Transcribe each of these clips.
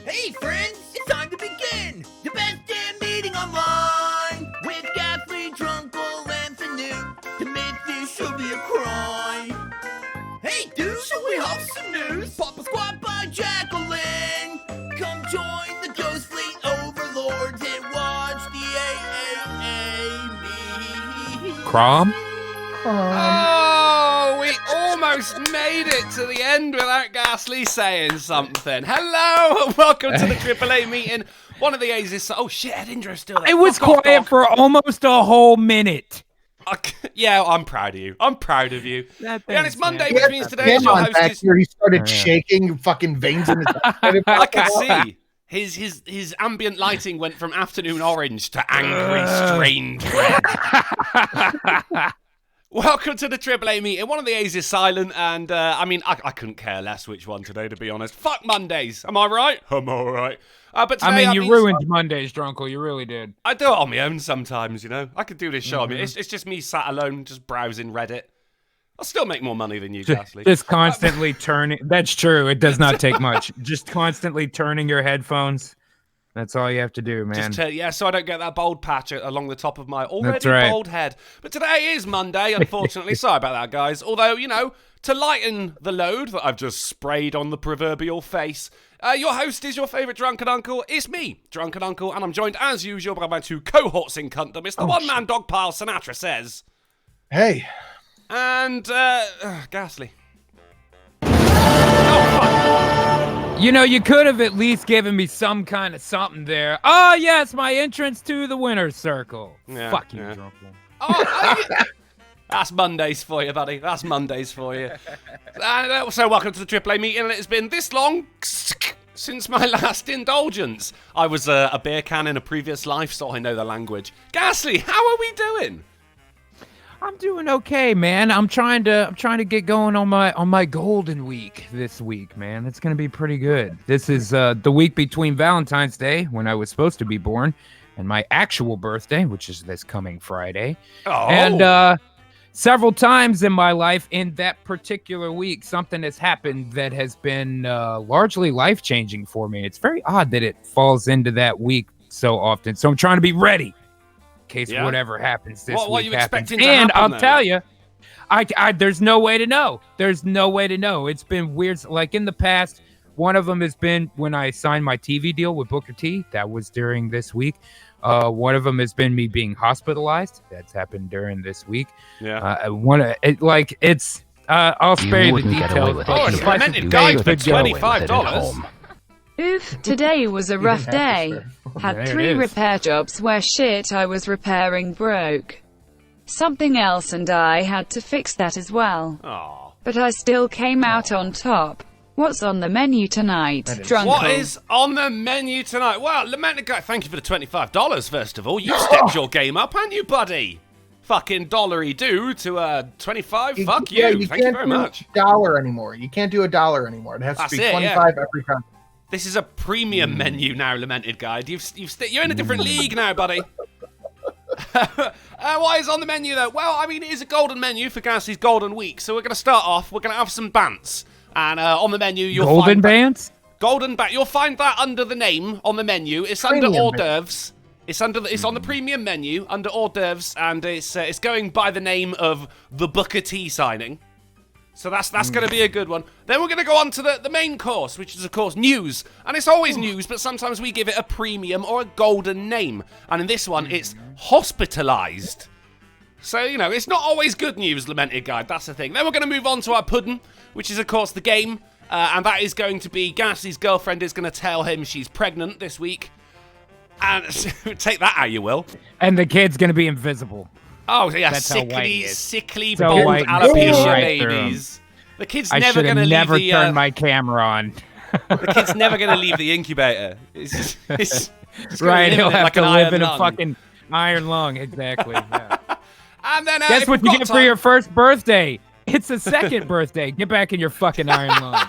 Hey friends, it's time to begin the best damn meeting online with Gaffney, Drunkle, and Fanu. To make this should be a crime. Hey dude, should we have some news? Papa Squad by Jacqueline. Come join the Ghost Fleet overlords and watch the AAA meet. Crom? Oh, we almost made it to the end without Ghastly saying something. Hello, and welcome to the AAA meeting. One of the A's is... Oh, shit, Edindra's still there. It was quiet for almost a whole minute. Yeah, I'm proud of you. I'm proud of you. And it's Monday, which means today Him is your on host back is... here, he started shaking, fucking veins in his head. I can see. His ambient lighting went from afternoon orange to angry, strained red. Welcome to the AAA meeting. One of the A's is silent, and I couldn't care less which one today, to be honest. Fuck Mondays. Am I right? I'm all right. But today, you ruined Mondays, Drunkle. You really did. I do it on my own sometimes, you know. I could do this show. I mean, it's just me sat alone, just browsing Reddit. I'll still make more money than you, Ghastly. Just constantly turning. That's true. It does not take much. Just constantly turning your headphones. That's all you have to do, man. So I don't get that bald patch along the top of my already bald head. But today is Monday, unfortunately. Sorry about that, guys. Although, you know, to lighten the load that I've just sprayed on the proverbial face, your host is your favourite drunken uncle. It's me, Drunken Uncle, and I'm joined, as usual, by my two cohorts in Cuntdom. It's the one-man dog pile, Sinatra says. Hey. And, Ghastly. Oh, fuck. You know, you could have at least given me some kind of something there. Oh, yes, my entrance to the winner's circle. Yeah, Fuck you, yeah. Drunkle. That's Mondays for you, buddy. That's Mondays for you. So welcome to the AAA meeting. It's been this long since my last indulgence. I was a beer can in a previous life, so I know the language. Ghastly, how are we doing? I'm doing okay, man. I'm trying to get going on my golden week this week, man. It's gonna be pretty good. This is the week between Valentine's Day, when I was supposed to be born, and my actual birthday, which is this coming Friday. Oh. And several times in my life, in that particular week, something has happened that has been largely life-changing for me. It's very odd that it falls into that week so often. So I'm trying to be ready. In case whatever happens this week what are you happens. expecting to and happen, I'll tell you, I there's no way to know. There's no way to know. It's been weird. Like in the past, one of them has been when I signed my TV deal with Booker T. That was during this week. One of them has been me being hospitalized. That's happened during this week. Yeah. I'll spare you the details. Oh, it's a recommended guide for $25. Oof, today was a rough day. Had 3 repair jobs where shit I was repairing broke. Something else and I had to fix that as well. Aww. But I still came out on top. What's on the menu tonight, Drunkle? What is on the menu tonight? Well, Lamented Guy, thank you for the $25, first of all. You stepped your game up, haven't you, buddy? Fucking dollary do to 25. Fuck you. Yeah, Thank you very much. $1 anymore. You can't do $1 anymore. It has to be 25 every time. This is a premium menu now, Lamented Guide. You're in a different league now, buddy. What is on the menu, though? Well, I mean, it is a golden menu for Ghastly's Golden Week. So we're going to start off. We're going to have some bants. And on the menu, you'll find... Golden Bants? You'll find that under the name on the menu. It's under hors d'oeuvres. It's on the premium menu, under hors d'oeuvres. And it's going by the name of the Booker T signing. So that's going to be a good one. Then we're going to go on to the main course, which is, of course, news. And it's always news, but sometimes we give it a premium or a golden name. And in this one, it's hospitalized. So, you know, it's not always good news, Lamented Guide. That's the thing. Then we're going to move on to our pudding, which is, of course, the game. And that is going to be Ghastly's girlfriend is going to tell him she's pregnant this week. And take that how you will. And the kid's going to be invisible. Oh, yeah, That's sickly, so bald white. alopecia Right babies. The kid's I never going to leave never the... turn my camera on. The kid's never going to leave the incubator. It's Right, he'll have like to live in a lung. fucking iron lung. Exactly. Yeah. And then, Guess what you get for your first birthday? It's a second birthday. Get back in your fucking iron lung.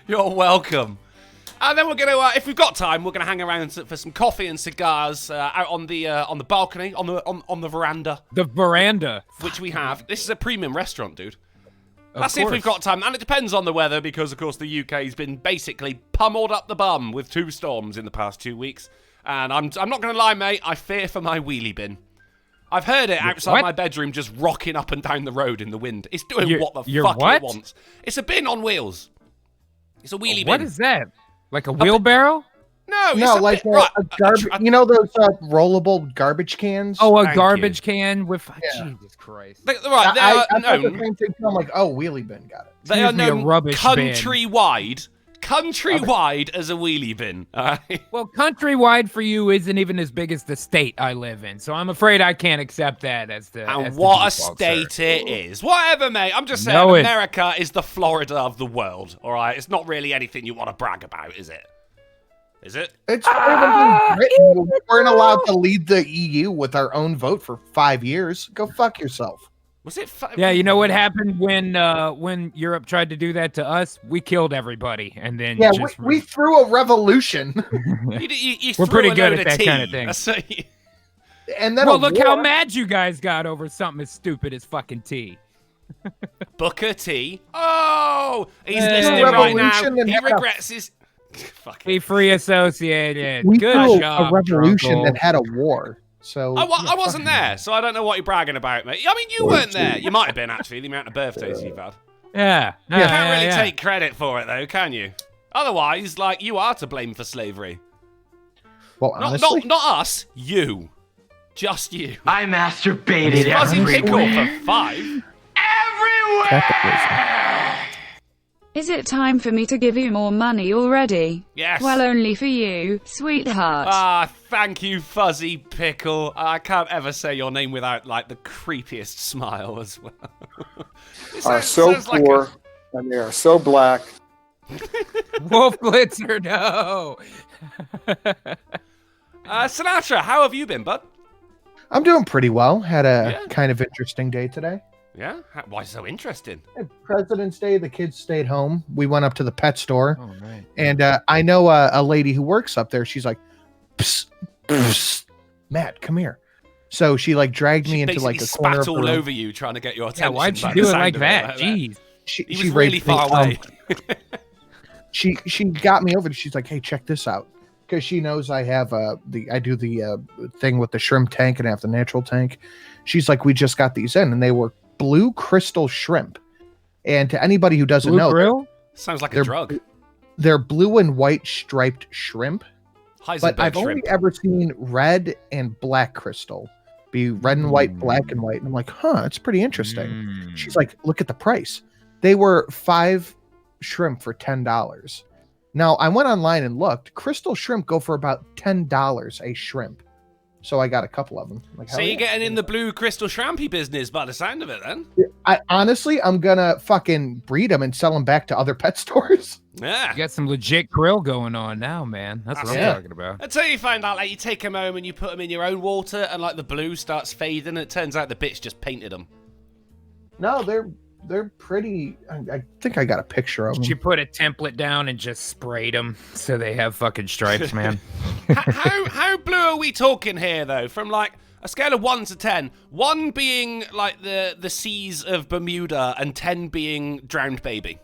You're welcome. And then we're going to, if we've got time, we're going to hang around for some coffee and cigars out on the balcony, on the veranda. The veranda. Which we have. This is a premium restaurant, dude. Let's see if we've got time. And it depends on the weather because, of course, the UK's been basically pummeled up the bum with 2 storms in the past 2 weeks. And I'm not going to lie, mate, I fear for my wheelie bin. I've heard it outside my bedroom just rocking up and down the road in the wind. It's doing what the fuck it wants. It's a bin on wheels. It's a wheelie bin. What is that? Like a wheelbarrow? No, no, it's like a garbage. You know those rollable garbage cans? Oh, a garbage can with. Jesus Christ! I'm like, oh, wheelie bin, got it. They are known countrywide as a wheelie bin. Well, countrywide for you isn't even as big as the state I live in, so I'm afraid I can't accept that as the. And what a state it is. Whatever, mate. I'm just saying, America is the Florida of the world. All right, it's not really anything you want to brag about, is it? Is it? It's Britain. We weren't allowed to lead the EU with our own vote for 5 years. Go fuck yourself. Was it? Yeah, you know what happened when Europe tried to do that to us? We killed everybody, and then we threw a revolution. We're pretty good at that kind of thing. And then look how mad you guys got over something as stupid as fucking tea. Booker T. Oh, he's listening right now. He regrets his. Be free associated. We Good threw job, a revolution Drunkle. that had a war. So I wasn't there, so I don't know what you're bragging about, mate. I mean, you weren't there. You might have been, actually, the amount of birthdays you've had. Yeah. You can't really take credit for it, though, can you? Otherwise, like, you are to blame for slavery. Well, honestly, not us. You. Just you. I masturbated Fuzzy Pickle for 5. Everywhere! Is it time for me to give you more money already? Yes. Well, only for you, sweetheart. Ah, thank you, Fuzzy Pickle. I can't ever say your name without, like, the creepiest smile as well. Are so poor, and they are so black. Wolf Glitzer, no. Sinatra, how have you been, bud? I'm doing pretty well. Had a kind of interesting day today. Yeah? Why so interesting? President's Day, the kids stayed home. We went up to the pet store. Oh, right. And I know a lady who works up there. She's like, psst, psst, Matt, come here. So she like dragged me into like a corner of the room. all over you trying to get your attention. Yeah, why'd she do it like that? Jeez. She was really far away. She got me over there. She's like, hey, check this out. Because she knows I have I do the thing with the shrimp tank and I have the natural tank. She's like, we just got these in and they were blue crystal shrimp. And to anybody who doesn't know, grill? Sounds like a drug. They're blue and white striped shrimp. But I've shrimp. only ever seen red and black crystal. Be red and white, black and white. And I'm like, huh, it's pretty interesting. She's like, look at the price. They were 5 shrimp for $10. Now, I went online and looked. Crystal shrimp go for about $10 a shrimp. So I got a couple of them. Like, so you're getting in the blue crystal shrimpy business by the sound of it, then? Honestly, I'm going to fucking breed them and sell them back to other pet stores. Yeah. You got some legit krill going on now, man. That's what I'm talking about. Until you find out, like, you take them home and you put them in your own water and, like, the blue starts fading and it turns out the bitch just painted them. No, they're pretty. I think I got a picture of them. You put a template down and just sprayed them so they have fucking stripes, man. How blue are we talking here, though? From, like, a scale of 1 to 10. 1 being, like, the seas of Bermuda and 10 being drowned baby.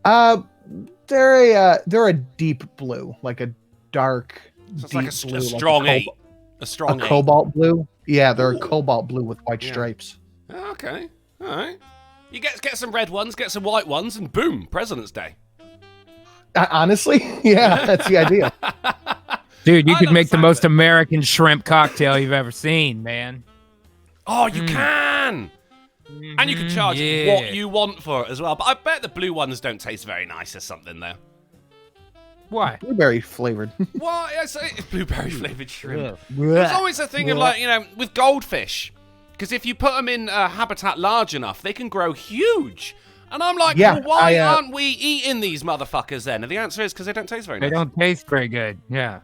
They're a deep blue, like a dark, so it's deep like a blue, strong like eight. A strong eight. Cobalt blue. Yeah, they're a cobalt blue with white stripes. Okay, all right. You get some red ones, get some white ones, and boom, President's Day. Honestly, yeah, that's the idea. Dude, you could make the most American shrimp cocktail you've ever seen, man. Oh, you can! And you can charge what you want for it as well. But I bet the blue ones don't taste very nice or something, though. Why? Blueberry flavored. Why? It's blueberry flavored shrimp. There's always a thing of, like, you know, with goldfish. Because if you put them in a habitat large enough, they can grow huge. And I'm like, well, why aren't we eating these motherfuckers then? And the answer is because they don't taste very nice. They don't taste very good, yeah.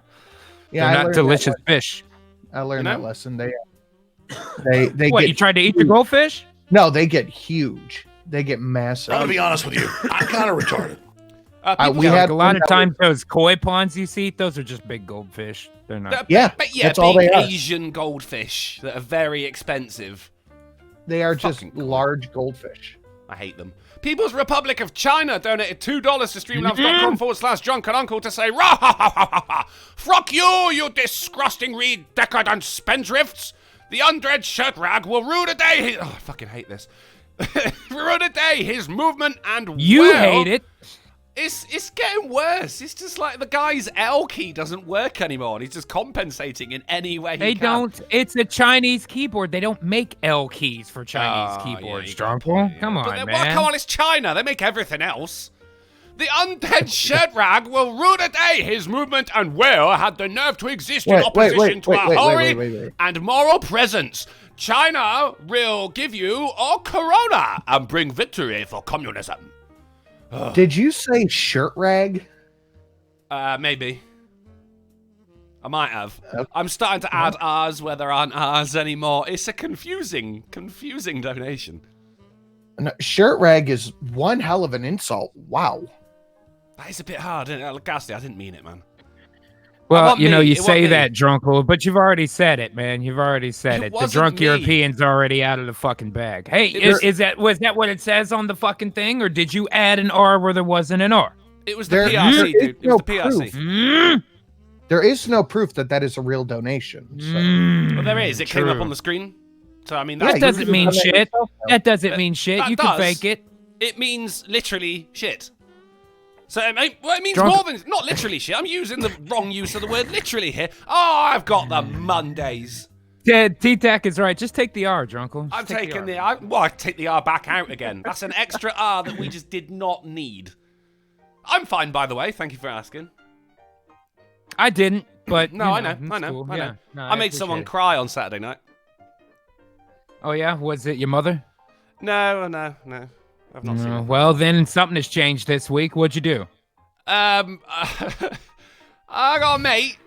Yeah, they're not delicious fish. I learned that lesson. They what, you tried to eat the goldfish? No, they get huge. They get massive. I'm gonna be honest with you. I'm kind of retarded. We had a lot of times those koi ponds you see, those are just big goldfish. They're not. That's all they are. Asian goldfish that are very expensive. They are just large goldfish. I hate them. People's Republic of China donated $2 to streamlabs.com/drunkenuncle to say, rah ha ha ha ha ha! Fuck you disgusting decadent spendthrifts! The undread shirt rag will ruin a day. I fucking hate this. Ruin a day. His movement and you hate it. It's getting worse. It's just like the guy's L key doesn't work anymore, and he's just compensating in any way he can. Don't. It's a Chinese keyboard. They don't make L keys for Chinese keyboards, Drunkle. Come on, man. Well, come on, it's China. They make everything else. The undead shirt rag will ruin a day. His movement and will had the nerve to exist in opposition to our holy and moral presence. China will give you a corona and bring victory for communism. Did you say shirt rag? Maybe. I might have. Okay. I'm starting to add R's where there aren't R's anymore. It's a confusing donation. No, shirt rag is one hell of an insult. Wow. That is a bit hard, isn't it? Ghastly, I didn't mean it, man. Well, you say that, Drunkle, but you've already said it, man. You've already said it. The drunk European's already out of the fucking bag. Hey, was that what it says on the fucking thing, or did you add an R where there wasn't an R? It was the PRC, dude. It was the PRC. There is no proof that is a real donation. So. Well, there is. It came up on the screen. So, I mean, that doesn't mean shit. That doesn't mean shit. You can fake it. It means literally shit. So it means more than not literally shit. I'm using the wrong use of the word literally here. Oh, I've got the Mondays. Yeah, Tic Tac is right. Just take the R, Drunkle. I'm taking the R. Well, I take the R back out again. That's an extra R that we just did not need. I'm fine, by the way. Thank you for asking. I didn't, but no, I know. Cool. No, I made someone cry on Saturday night. Oh yeah, was it your mother? No. I've not seen it. Well, then something has changed this week. What'd you do? I got a mate.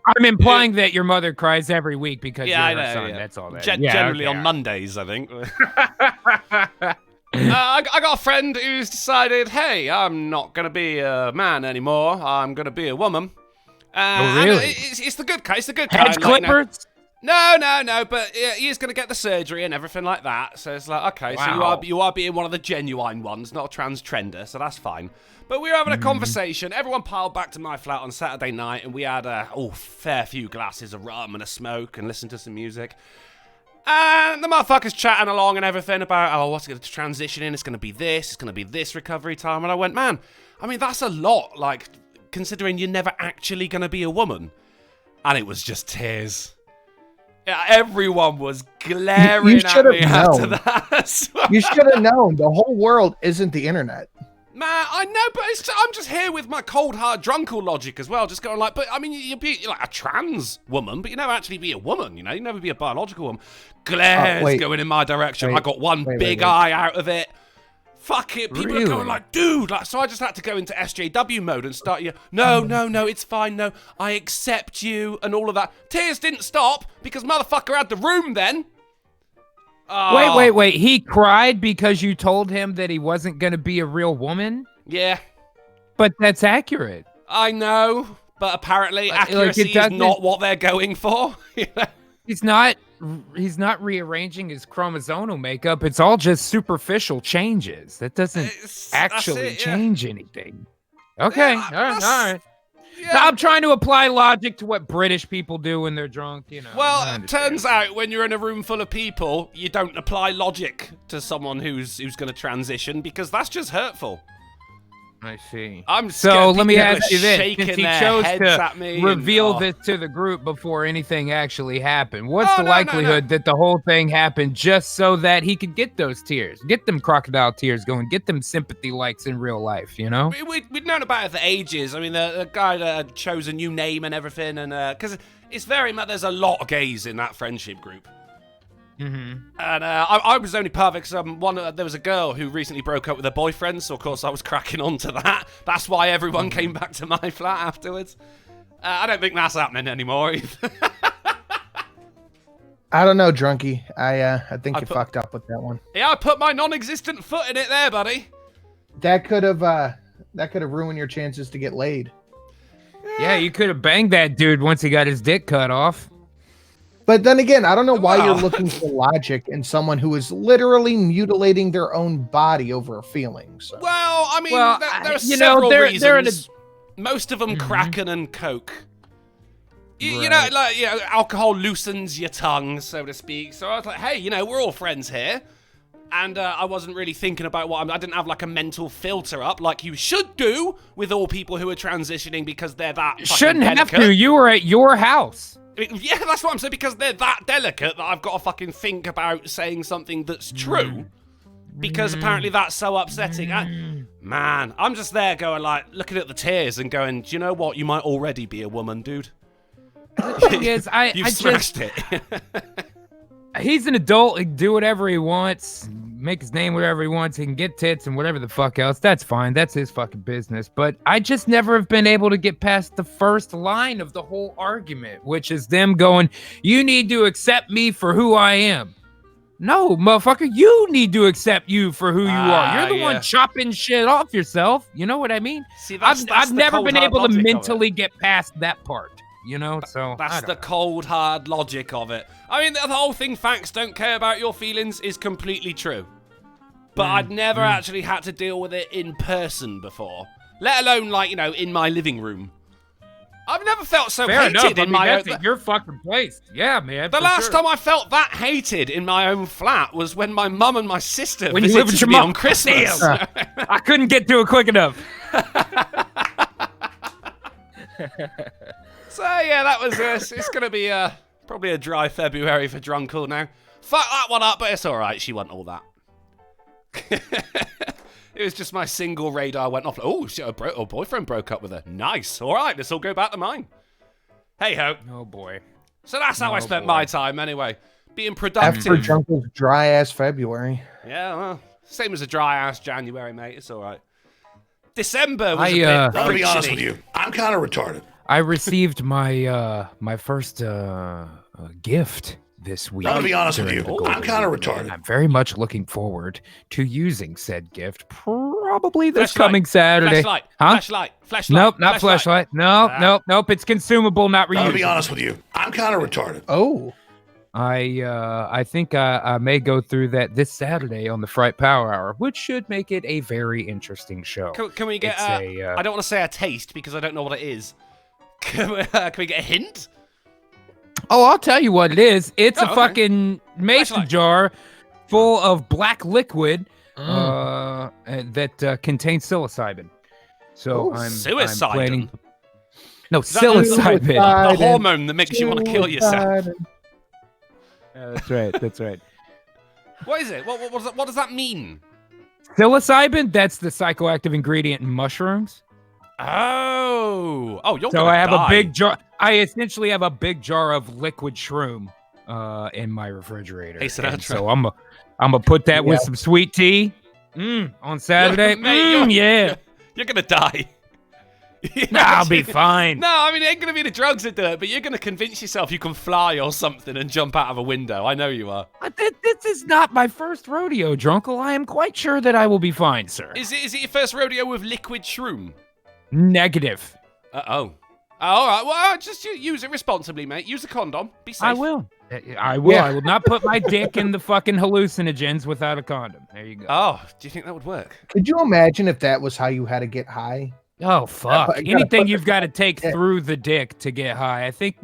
I'm implying that your mother cries every week because you're her son. Yeah. That's all that. Generally on Mondays, I think. I got a friend who's decided, hey, I'm not going to be a man anymore. I'm going to be a woman. Oh, really? It's the good kind. It's the good kind. Hedge clippers? No, but he is going to get the surgery and everything like that. So it's like, okay, wow. So you are being one of the genuine ones, not a trans trender, so that's fine. But we were having a conversation. Everyone piled back to my flat on Saturday night, and we had a fair few glasses of rum and a smoke and listened to some music. And the motherfucker's chatting along and everything about, what's going to transition in? It's going to be this recovery time. And I went, man, I mean, that's a lot, like, considering you're never actually going to be a woman. And it was just tears. Yeah, everyone was glaring at me after that. You should have known. The whole world isn't the internet. Man, I know, but I'm just here with my cold, hard, drunkle logic as well. Just going like, but I mean, you're like a trans woman, but you never actually be a woman, you know? You never be a biological woman. Glares going in my direction. I got one big eye out of it. Fuck it. People are going like, dude. Like, so I just had to go into SJW mode and start no, it's fine. No, I accept you and all of that. Tears didn't stop because motherfucker had the room then. Oh. Wait. He cried because you told him that he wasn't going to be a real woman? Yeah. But that's accurate. I know, but apparently accuracy is not what they're going for. He's not rearranging his chromosomal makeup. It's all just superficial changes. That doesn't actually change anything. Okay. All right. Yeah. Now, I'm trying to apply logic to what British people do when they're drunk, you know. Well, it turns out when you're in a room full of people, you don't apply logic to someone who's going to transition because that's just hurtful. I see. So let me ask you this: since he chose to reveal and, this to the group before anything actually happened, what's the likelihood that the whole thing happened just so that he could get those tears, get them crocodile tears going, get them sympathy likes in real life? You know, we'd known about it for ages. I mean, the guy that chose a new name and everything, and because it's very much there's a lot of gays in that friendship group. Mm-hmm. And I was only part of it because there was a girl who recently broke up with her boyfriend, so of course I was cracking on to that. That's why everyone came back to my flat afterwards. I don't think that's happening anymore either. I don't know, Drunky. I think you fucked up with that one. Yeah, I put my non-existent foot in it there, buddy. That could have ruined your chances to get laid. Yeah, you could have banged that dude once he got his dick cut off. But then again, I don't know why you're looking for logic in someone who is literally mutilating their own body over a feeling. So. Well, I mean, there are several reasons. Most of them cracking and coke. You know, alcohol loosens your tongue, so to speak. So I was like, hey, we're all friends here. And I wasn't really thinking about I didn't have like a mental filter up like you should do with all people who are transitioning because they're that fucking Shouldn't delicate. have to. You were at your house. Yeah, that's what I'm saying, because they're that delicate that I've got to fucking think about saying something that's true. Because apparently that's so upsetting. Man, I'm just there going like, looking at the tears and going, do you know what? You might already be a woman, dude. The thing is, You've smashed it. He's an adult. He can do whatever he wants, make his name whatever he wants. He can get tits and whatever the fuck else. That's fine. That's his fucking business. But I just never have been able to get past the first line of the whole argument, which is them going, you need to accept me for who I am. No, motherfucker, you need to accept you for who you are. You're the one chopping shit off yourself. You know what I mean? See, I've never been able to mentally get past that part. So that's the cold, hard logic of it. I mean, the whole thing, facts don't care about your feelings, is completely true. But I'd never actually had to deal with it in person before, let alone, like, in my living room. I've never felt so hated in my own... That's your fucking place. Yeah, man. The last time I felt that hated in my own flat was when my mum and my sister when you lived with your me mom on Christmas. I couldn't get to it quick enough. So yeah, that was it's gonna be probably a dry February for Drunkle now. Fuck that one up, but it's all right. She wasn't all that. It was just my single radar went off. Oh, shit, her boyfriend broke up with her. Nice. All right, let's all go back to mine. Hey ho. Oh boy. So that's how I spent my time anyway, being productive. After Drunkle's dry ass February. Yeah, well, same as a dry ass January, mate. It's all right. December was I'm gonna be honest with you. I'm kind of retarded. I received my my first gift this week. I'm gonna be honest with you. I'm kind of retarded. I'm very much looking forward to using said gift. Probably this coming Saturday. Flashlight. Nope, not flashlight. Nope. It's consumable, not reusable. I'm gonna be honest with you. I'm kind of retarded. Oh. I think I may go through that this Saturday on the Fright Power Hour, which should make it a very interesting show. Can we get I don't want to say a taste because I don't know what it is. Can we get a hint? Oh, I'll tell you what it is. It's a fucking mason jar full of black liquid that contains psilocybin. So I'm planning... No, psilocybin. The hormone that makes you want to kill yourself. That's right. What is it? What does that mean? Psilocybin, that's the psychoactive ingredient in mushrooms. You're so I have a big jar. I essentially have a big jar of liquid shroom in my refrigerator. Hey, Sinatra. So I'm gonna put that with some sweet tea on Saturday. You're gonna die. I'll be fine. No, I mean, it ain't gonna be the drugs that do it, but you're gonna convince yourself you can fly or something and jump out of a window. I know you are. This is not my first rodeo, Drunkle. I am quite sure that I will be fine, sir. Is it your first rodeo with liquid shroom? Negative. All right. Well, just use it responsibly, mate. Use a condom. Be safe. I will. I will not put my dick in the fucking hallucinogens without a condom. There you go. Oh, do you think that would work? Could you imagine if that was how you had to get high? Oh, fuck. Anything you've got to take through the dick to get high. I think,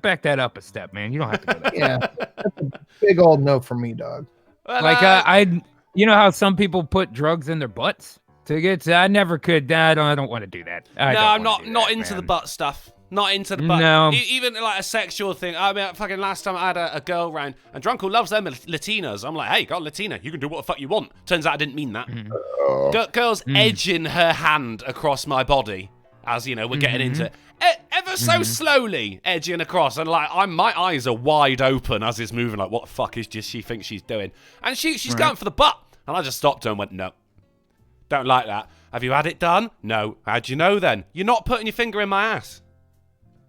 back that up a step, man. You don't have to go that Yeah. That's a big old no for me, dog. Well, you know how some people put drugs in their butts to get, I never could. I don't want to do that. I'm not into the butt stuff. Not into the butt. No. Even like a sexual thing. I mean, fucking last time I had a girl round, and Drunkle loves them Latinas. I'm like, hey, got a Latina. You can do what the fuck you want. Turns out I didn't mean that. Girl's edging her hand across my body as, we're getting into it. Ever so slowly edging across. And like, my eyes are wide open as it's moving. Like, what the fuck is she thinks she's doing? And she's going for the butt. And I just stopped her and went, no. Don't like that. Have you had it done? No. How'd you know then? You're not putting your finger in my ass.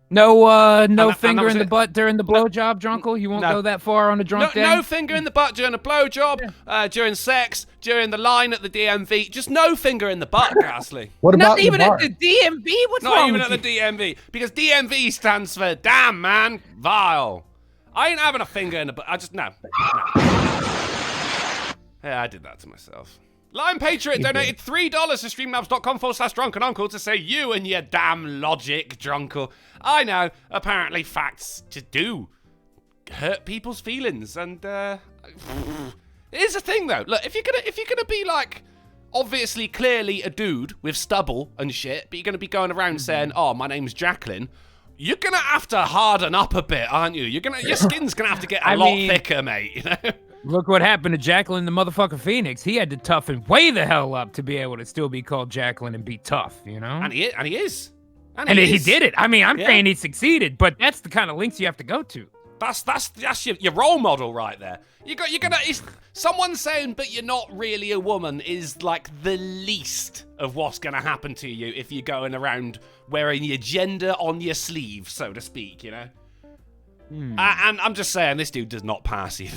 No finger in the butt during the blowjob, Drunkle? You won't go that far on a drunk day? No finger in the butt during a blowjob, during sex, during the line at the DMV. Just no finger in the butt, Ghastly. What about Not even at the DMV? What's Not wrong even with at the DMV. Because DMV stands for Damn Man Vile. I ain't having a finger in the butt. I just, no. Yeah, I did that to myself. Lion Patriot donated $3 to streamlabs.com/drunkenuncle to say you and your damn logic, drunkle. I know, apparently facts do hurt people's feelings, and here's the thing though. Look, if you're gonna be like obviously clearly a dude with stubble and shit, but you're gonna be going around saying, "Oh, my name's Jacqueline," you're gonna have to harden up a bit, aren't you? Your skin's gonna have to get a lot thicker, mate. You know. Look what happened to Jacqueline the motherfucker Phoenix. He had to toughen way the hell up to be able to still be called Jacqueline and be tough, you know? And he is. And he did it. I mean, I'm saying he succeeded, but that's the kind of links you have to go to. That's your role model right there. You're gonna someone saying but you're not really a woman is like the least of what's gonna happen to you if you're going around wearing your gender on your sleeve, so to speak, you know? And I'm just saying this dude does not pass either.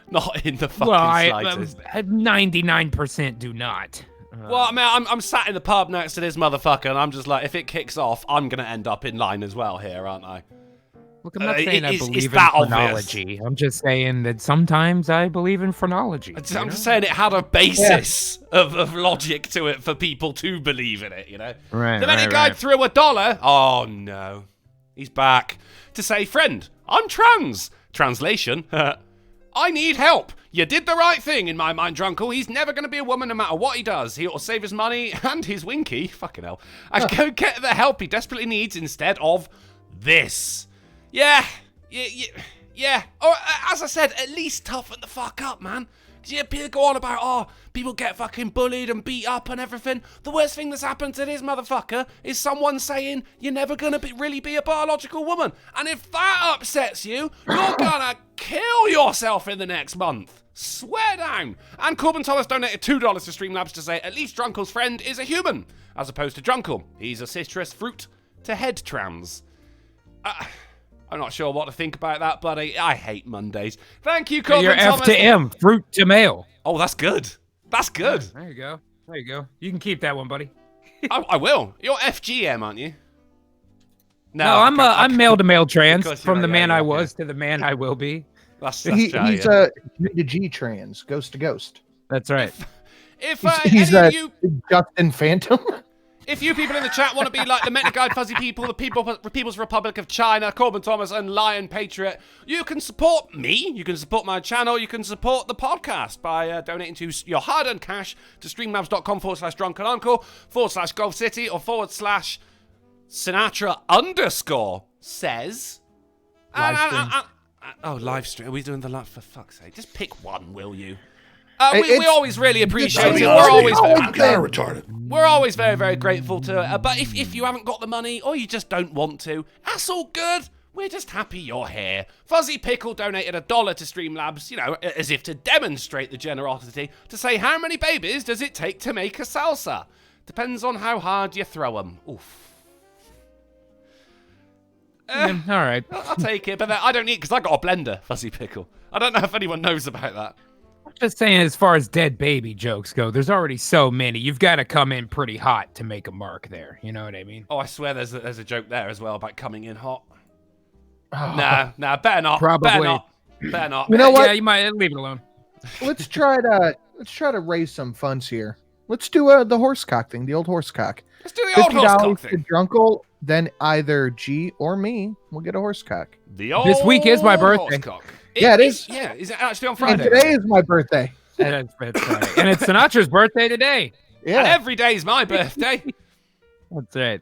Not in the fucking slightest. 99% do not. Well, I mean, I'm sat in the pub next to this motherfucker, and I'm just like, if it kicks off, I'm gonna end up in line as well here, aren't I? Look, I'm not saying I believe in phrenology. I'm just saying that sometimes I believe in phrenology. I'm just saying it had a basis of logic to it for people to believe in it, you know? Right, The minute guy threw $1, oh no, he's back to say, friend, I'm trans. Translation, I need help. You did the right thing in my mind, Drunkle. He's never going to be a woman no matter what he does. He ought to save his money and his winky, fucking hell, and go get the help he desperately needs instead of this. Yeah. Or, as I said, at least toughen the fuck up, man. Yeah, people go on about, people get fucking bullied and beat up and everything. The worst thing that's happened to this motherfucker is someone saying you're never gonna really be a biological woman. And if that upsets you, you're gonna kill yourself in the next month. Swear down. And Corbin Thomas donated $2 to Streamlabs to say at least Drunkle's friend is a human, as opposed to Drunkle. He's a citrus fruit to head trans. I'm not sure what to think about that, buddy. I hate Mondays. Thank you, Corbin Thomas. You're F to M, fruit to male. Oh, that's good. That's good. There you go. You can keep that one, buddy. I will. You're FGM, aren't you? No, I'm male to male trans, from the man I was to the man I will be. He's a G trans, ghost to ghost. That's right. If he's a Justin Phantom. If you people in the chat want to be like the Meta Guide Fuzzy People, the People's Republic of China, Corbin Thomas, and Lion Patriot, you can support me, you can support my channel, you can support the podcast by donating to your hard-earned cash to streamlabs.com/drunkenuncle/Golf City or /Sinatra_says. Live stream. Are we doing the live? For fuck's sake, just pick one, will you? We always really appreciate it. I'm kind of retarded. We're always very, very grateful to it. But if you haven't got the money or you just don't want to, that's all good. We're just happy you're here. Fuzzy Pickle donated $1 to Streamlabs, you know, as if to demonstrate the generosity, to say how many babies does it take to make a salsa? Depends on how hard you throw them. Oof. All right. I'll take it, but I don't need it because I got a blender, Fuzzy Pickle. I don't know if anyone knows about that. Just saying, as far as dead baby jokes go, there's already so many. You've got to come in pretty hot to make a mark there. You know what I mean? Oh, I swear there's a joke there as well about coming in hot. Nah, better not. Probably. Better not. You know what? Yeah, you might leave it alone. Let's try to raise some funds here. Let's do the horse cock thing, the old horse cock. Let's do the old horse cock thing. Drunkle, then either G or me will get a horse cock. This week is my birthday. It is. Yeah, is it actually on Friday? And today is my birthday. That's right. And it's Sinatra's birthday today. Yeah. And every day's my birthday. That's right.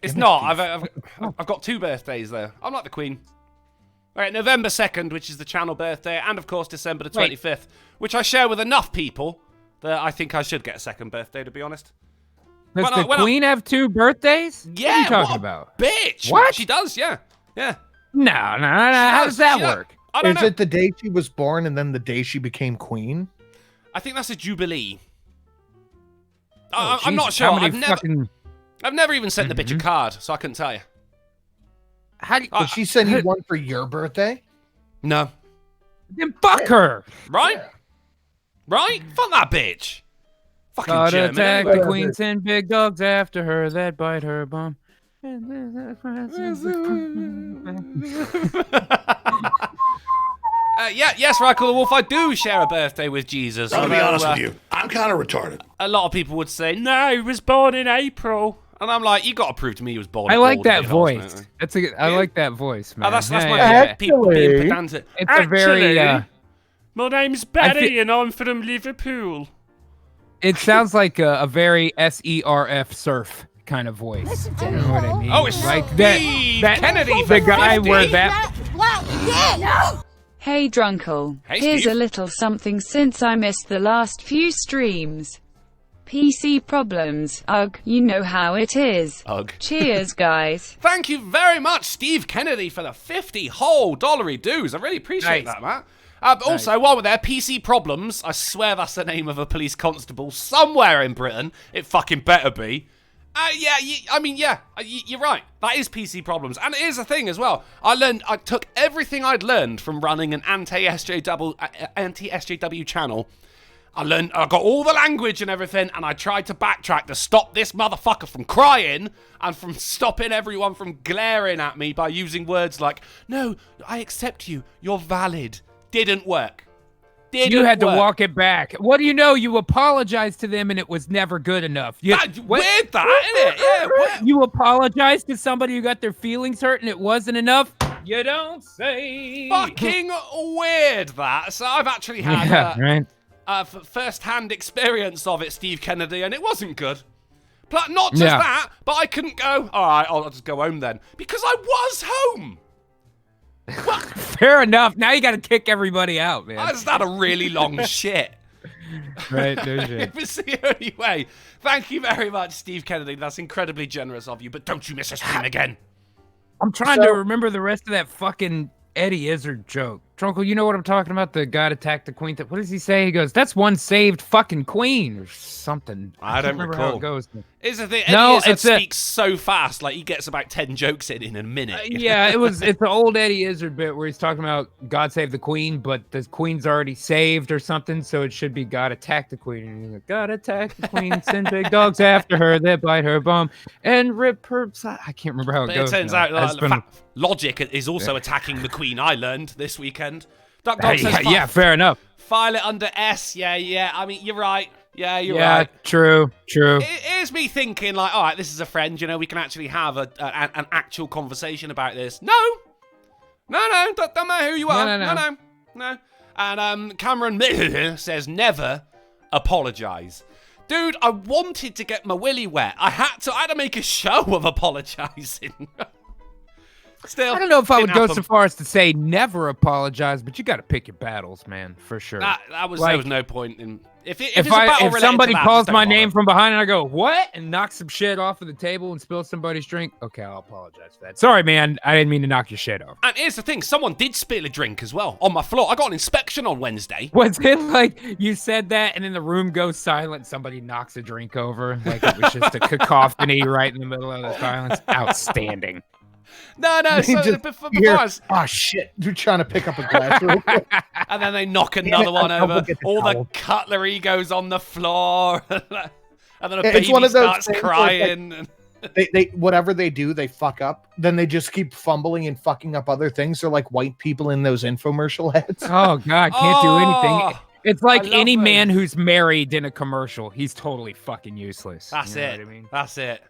It's not. I've got 2 birthdays though. I'm like the Queen. All right, November 2nd, which is the channel birthday, and of course December the 25th, which I share with enough people that I think I should get a second birthday, to be honest. Does the Queen have 2 birthdays? Yeah. What are you talking about? Bitch. What? She does, yeah. Yeah. No. How does that work? Is it the day she was born and then the day she became queen? I think that's a jubilee. I'm not sure. I've never even sent the bitch a card, so I couldn't tell you. Did she send you one for your birthday? No. Then fuck her. Right? Yeah. Right? Fuck that bitch. Fucking Gotta German. attack the queen, send big dogs after her that bite her bum. Yes, Rackle the Wolf, I do share a birthday with Jesus. I'll be honest with you. I'm kind of retarded. A lot of people would say, no, he was born in April. And I'm like, you got to prove to me he was born in I like April, that you know, voice. ultimately. I like that voice, man. That's my yeah. people being pedantic. It's a very... my name's Betty and I'm from Liverpool. It sounds like a very SERF surf kind of voice. You know what I mean? Oh, it's like Steve Kennedy the for guy 50. where that... Hey Drunkle, Hey, here's Steve. a little something since I missed the last few streams. PC problems, ugh, you know how it is. Ugh. Cheers, guys. Thank you very much, Steve Kennedy, for the 50 whole dollary dues. I really appreciate that, Matt. Also, while we're there, PC Problems, I swear that's the name of a police constable somewhere in Britain. It fucking better be. You're right. That is PC Problems. And it is a thing as well. I took everything I'd learned from running an anti-SJW channel. I got all the language and everything, and I tried to backtrack to stop this motherfucker from crying and from stopping everyone from glaring at me by using words like, no, I accept you, you're valid. Didn't work. You had to walk it back. What do you know? You apologized to them and it was never good enough. Weird that, isn't it? Yeah, you apologized to somebody who got their feelings hurt and it wasn't enough? You don't say. Fucking weird that. So I've actually had first-hand experience of it, Steve Kennedy, and it wasn't good. Not just that, but I couldn't go, all right, I'll just go home then. Because I was home. Well, fair enough. Now you got to kick everybody out, man. I just had a really long shit. Right, no shit. It was the only way. Thank you very much, Steve Kennedy. That's incredibly generous of you, but don't you miss a stream again. I'm trying to remember the rest of that fucking Eddie Izzard joke. Trunkle, you know what I'm talking about? The God attacked the queen. What does he say? He goes, that's one saved fucking queen or something. I don't remember recall. how it goes. It's the thing. Eddie Izzard speaks so fast, like he gets about 10 jokes in a minute. It's the old Eddie Izzard bit where he's talking about God save the queen, but the queen's already saved or something, so it should be God attack the queen. And he's like, God attack the queen, send big dogs after her, they bite her bum, and rip her side. I can't remember how it goes. It turns out logic is also attacking the queen, I learned this weekend. Duck Dog says, fair enough. File it under S. Yeah. I mean, you're right. Yeah, you're right. Yeah, true. It is me thinking, like, all right, this is a friend, you know, we can actually have an actual conversation about this. No, don't matter who you are. No. And Cameron says, never apologize. Dude, I wanted to get my willy wet. I had to make a show of apologizing. Still, I don't know if I would go so far as to say never apologize, but you got to pick your battles, man, for sure. There was no point in if somebody calls my name from behind and I go what and knock some shit off of the table and spill somebody's drink, okay, I'll apologize for that. Sorry, man, I didn't mean to knock your shit off. And here's the thing: someone did spill a drink as well on my floor. I got an inspection on Wednesday. Was it like you said that and then the room goes silent? Somebody knocks a drink over, like it was just a cacophony right in the middle of the silence. Outstanding. No. So before oh shit! You're trying to pick up a glass, and then they knock another one over. All the cutlery goes on the floor, and then a baby starts crying. Like, they whatever they do, they fuck up. Then they just keep fumbling and fucking up other things. They're like white people in those infomercial heads. Oh god, can't do anything. It's like any man who's married in a commercial. He's totally fucking useless. That's it. I mean? That's it.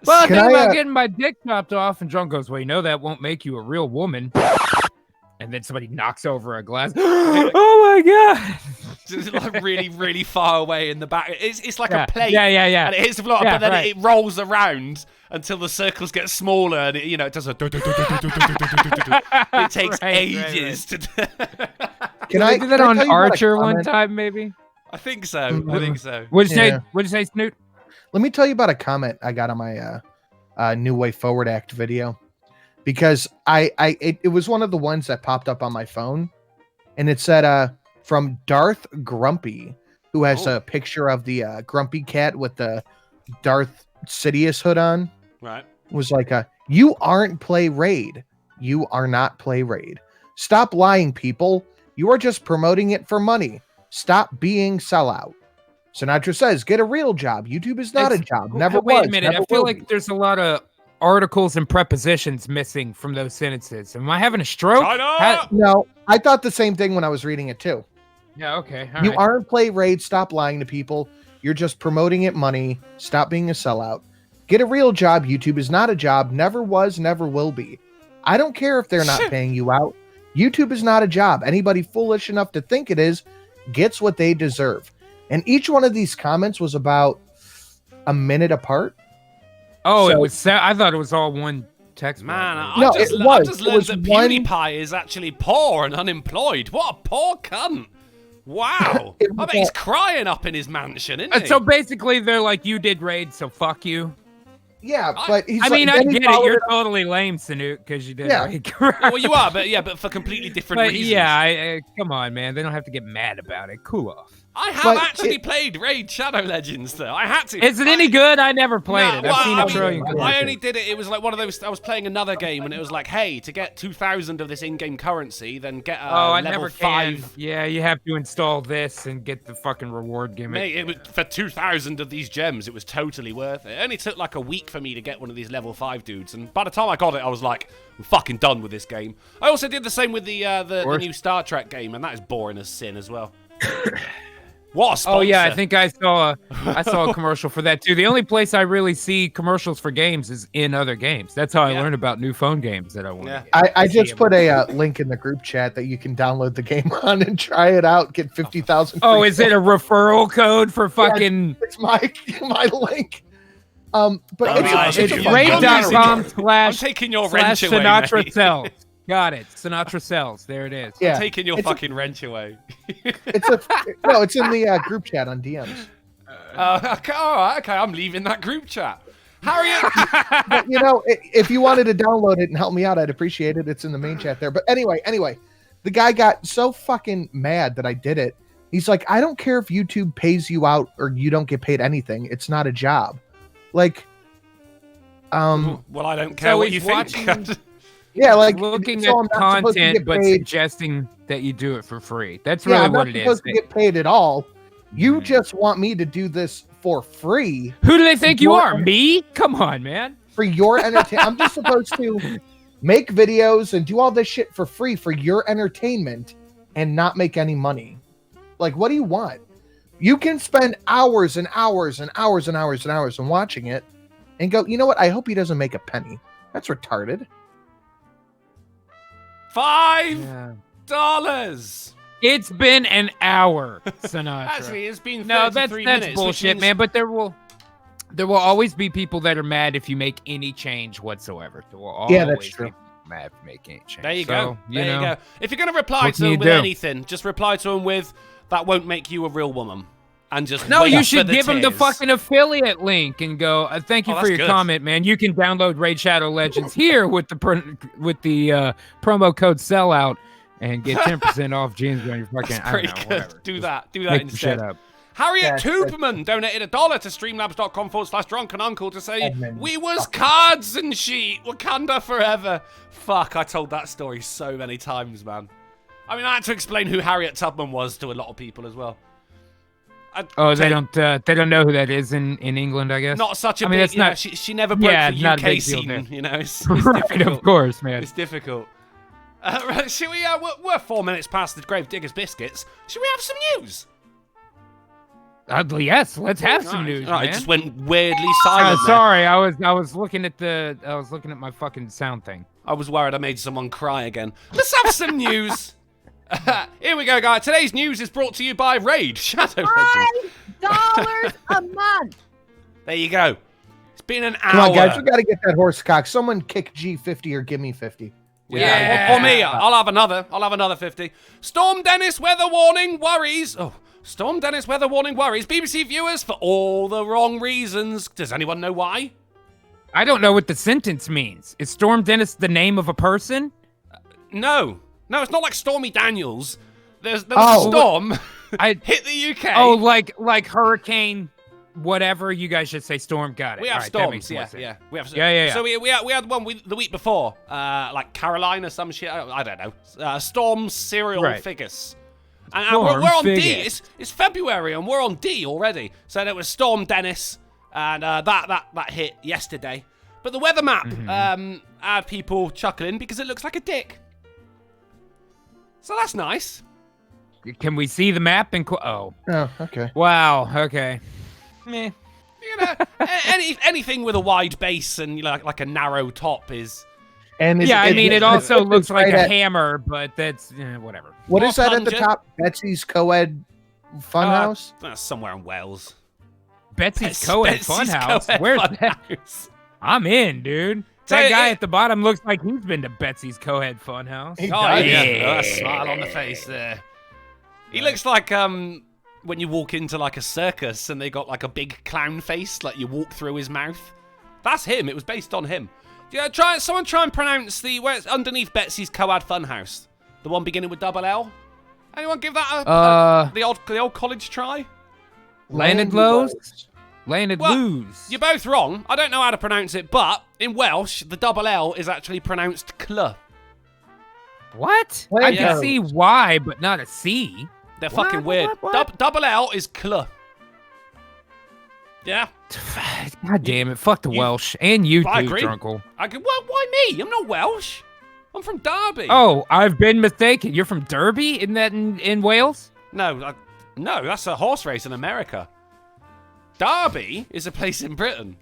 Well, I think about getting my dick chopped off, and Drunk goes, well, you know that won't make you a real woman. And then somebody knocks over a glass. Oh, my God. Just like really, really far away in the back. It's like a plate. Yeah. And it hits the floor, but then it rolls around until the circles get smaller, and it does a... It takes ages to... Can I do that on Archer one time, maybe? I think so. What'd you say, Snoot? Let me tell you about a comment I got on my New Way Forward Act video, because it was one of the ones that popped up on my phone, and it said from Darth Grumpy, who has a picture of the Grumpy cat with the Darth Sidious hood on. Right. It was like you aren't Play Raid. You are not Play Raid. Stop lying, people. You are just promoting it for money. Stop being sellout. Sinatra says, get a real job. YouTube is not a job. Never was. Wait a minute. Never I feel will like be. there's a lot of articles and prepositions missing from those sentences. Am I having a stroke? No, I thought the same thing when I was reading it too. Yeah, okay. You aren't play Raid. Stop lying to people. You're just promoting it money. Stop being a sellout. Get a real job. YouTube is not a job. Never was, never will be. I don't care if they're not paying you out. YouTube is not a job. Anybody foolish enough to think it is gets what they deserve. And each one of these comments was about a minute apart. Oh, it was. I thought it was all one text. Man, No, I just it was. learned It was that one- PewDiePie is actually poor and unemployed. What a poor cunt. Wow. I bet he's crying up in his mansion, isn't he? So basically, they're like, you did Raid, so fuck you. Yeah, but he's I mean, like, I then he get it. followed You're up- totally lame, Sanuk, because you did Yeah. Raid. Well, you are, but for completely different But reasons. yeah, come on, man. They don't have to get mad about it. Cool off. I have But actually played Raid Shadow Legends, though. I had to. Is it any good? I never played it. well, I've seen I a mean, trillion. I only did it. It was like one of those. I was playing another game, and it was like, hey, to get 2,000 of this in-game currency, then get a I level never 5. can. Yeah, you have to install this and get the fucking reward gimmick. Mate, it was for 2,000 of these gems. It was totally worth it. It only took like a week for me to get one of these level 5 dudes, and by the time I got it, I was like, I'm fucking done with this game. I also did the same with the new Star Trek game, and that is boring as sin as well. What a sponsor. Oh yeah, I think I saw a commercial for that too. The only place I really see commercials for games is in other games. That's how I learned about new phone games that I want. Yeah. I just put a link in the group chat that you can download the game on and try it out. Get 50,000. Oh, is it a referral code for fucking? It's my link. But It's it's a fun Raid game. Raid.com I'm taking your wrench away, Sinatra mate. Sells. Got it. Sinatra Sells. There it is. Yeah, I'm taking your it's fucking wrench away. it's in the group chat on DMs. Okay, all right, okay, I'm leaving that group chat. Harriet! But if you wanted to download it and help me out, I'd appreciate it. It's in the main chat there. But anyway, the guy got so fucking mad that I did it. He's like, I don't care if YouTube pays you out or you don't get paid anything. It's not a job. Like, Well, I don't care So what you he's think. watching- yeah, like looking so at I'm not supposed to content get but paid. suggesting that you do it for free. That's Yeah, really I'm what not it is. supposed to get paid at all. You just want me to do this for free. Who do they think you Your- are? Me? Come on, man. For your entertainment. I'm just supposed to make videos and do all this shit for free for your entertainment and not make any money. Like, what do you want? You can spend hours and hours and hours and hours and hours on watching it and go, you know what? I hope he doesn't make a penny. That's retarded. $5. It's been an hour, Sinatra. Actually, it's been 33 No, that's minutes. which bullshit, means- man. But there will always be people that are mad if you make any change whatsoever. There will always Yeah, that's be true. people mad if you make any change. There you So, go. You There know, you go. If you're going to reply what to can them you with do? anything, just reply to them with, that won't make you a real woman. And just No, wait you for should the give them the tears. fucking affiliate link and go. Thank you Oh, for that's your good. comment, man. You can download Raid Shadow Legends here with the promo code sellout and get 10% off jeans on your fucking. That's I pretty don't know, good. whatever. Do Just that. Do that make the shit instead. up. Harriet Yeah, Tuberman donated $1 to streamlabs.com/drunken uncle to say, Edmund. we was cards and shit. Wakanda forever. Fuck, I told that story so many times, man. I mean, I had to explain who Harriet Tubman was to a lot of people as well. Oh, they don't know who that is in England, I guess. Not such a I mean, big, it's you know, not- she never broke yeah, the not a UK big deal scene, there. you know, it's Right, difficult. of course, man. It's difficult. Right, should we, we're 4 minutes past the Grave Diggers Biscuits. Should we have some news? Yes, let's have some Alright. news, Alright, man. it just went weirdly silent there. Sorry, I was looking at my fucking sound thing. I was worried I made someone cry again. Let's have some news. Here we go, guys. Today's news is brought to you by Raid Shadow Legends. $5 a month. There you go. It's been an hour. Come on, guys. We got to get that horse cock. Someone kick G50 or give me 50. Yeah. Or me. I'll have another 50. Storm Dennis weather warning worries. Oh, Storm Dennis weather warning worries BBC viewers for all the wrong reasons. Does anyone know why? I don't know what the sentence means. Is Storm Dennis the name of a person? No, it's not like Stormy Daniels. There was a storm hit the UK. Oh, like hurricane, whatever. You guys should say storm. Got it. We have All right, that makes storms, more yeah, sense. yeah. We have, Yeah. So we had one the week before, like Caroline or some shit. I don't know. Storm serial Right. figures. And we're on D. Figures. It's February and we're on D already. So there was Storm Dennis, and that hit yesterday. But the weather map had people chuckling because it looks like a dick. So that's nice. Can we see the map? Oh, okay. Wow. Okay. Meh. You know, anything with a wide base and like a narrow top is. And it also looks like a hammer, but that's whatever. What is that at the top? Betsy's Co-ed Funhouse? That's somewhere in Wales. Betsy's Co-ed Funhouse? Where's that? I'm in, dude. That guy at the bottom looks like he's been to Betsy's Co-ed Funhouse. Yeah. A smile on the face there. He looks like when you walk into like a circus and they got like a big clown face, like you walk through his mouth. That's him. It was based on him. Yeah, someone try and pronounce where it's underneath Betsy's Co-ed Funhouse. The one beginning with double L. Anyone give that the old college try? Landed-Lows? Landed-Loos. You're both wrong. I don't know how to pronounce it, but in Welsh, the double L is actually pronounced cl. What? I can see Y, but not a C. They're fucking weird. Double L is cl. Yeah. God damn it. Fuck the Welsh. And you too, Drunkle. Why me? I'm not Welsh. I'm from Derby. Oh, I've been mistaken. You're from Derby? Isn't that in Wales? No, that's a horse race in America. Derby is a place in Britain.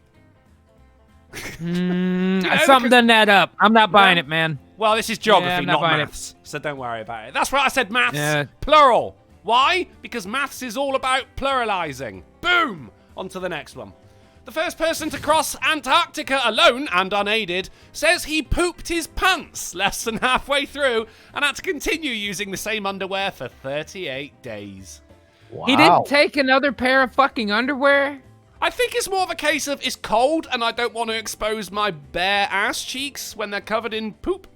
Something done that up. I'm not buying it, man. Well, this is geography, not maths. So don't worry about it. That's right, I said maths. Plural. Why? Because maths is all about pluralizing. Boom! On to the next one. The first person to cross Antarctica alone and unaided says he pooped his pants less than halfway through and had to continue using the same underwear for 38 days. Wow. He didn't take another pair of fucking underwear? I think it's more of a case of it's cold and I don't want to expose my bare ass cheeks when they're covered in poop.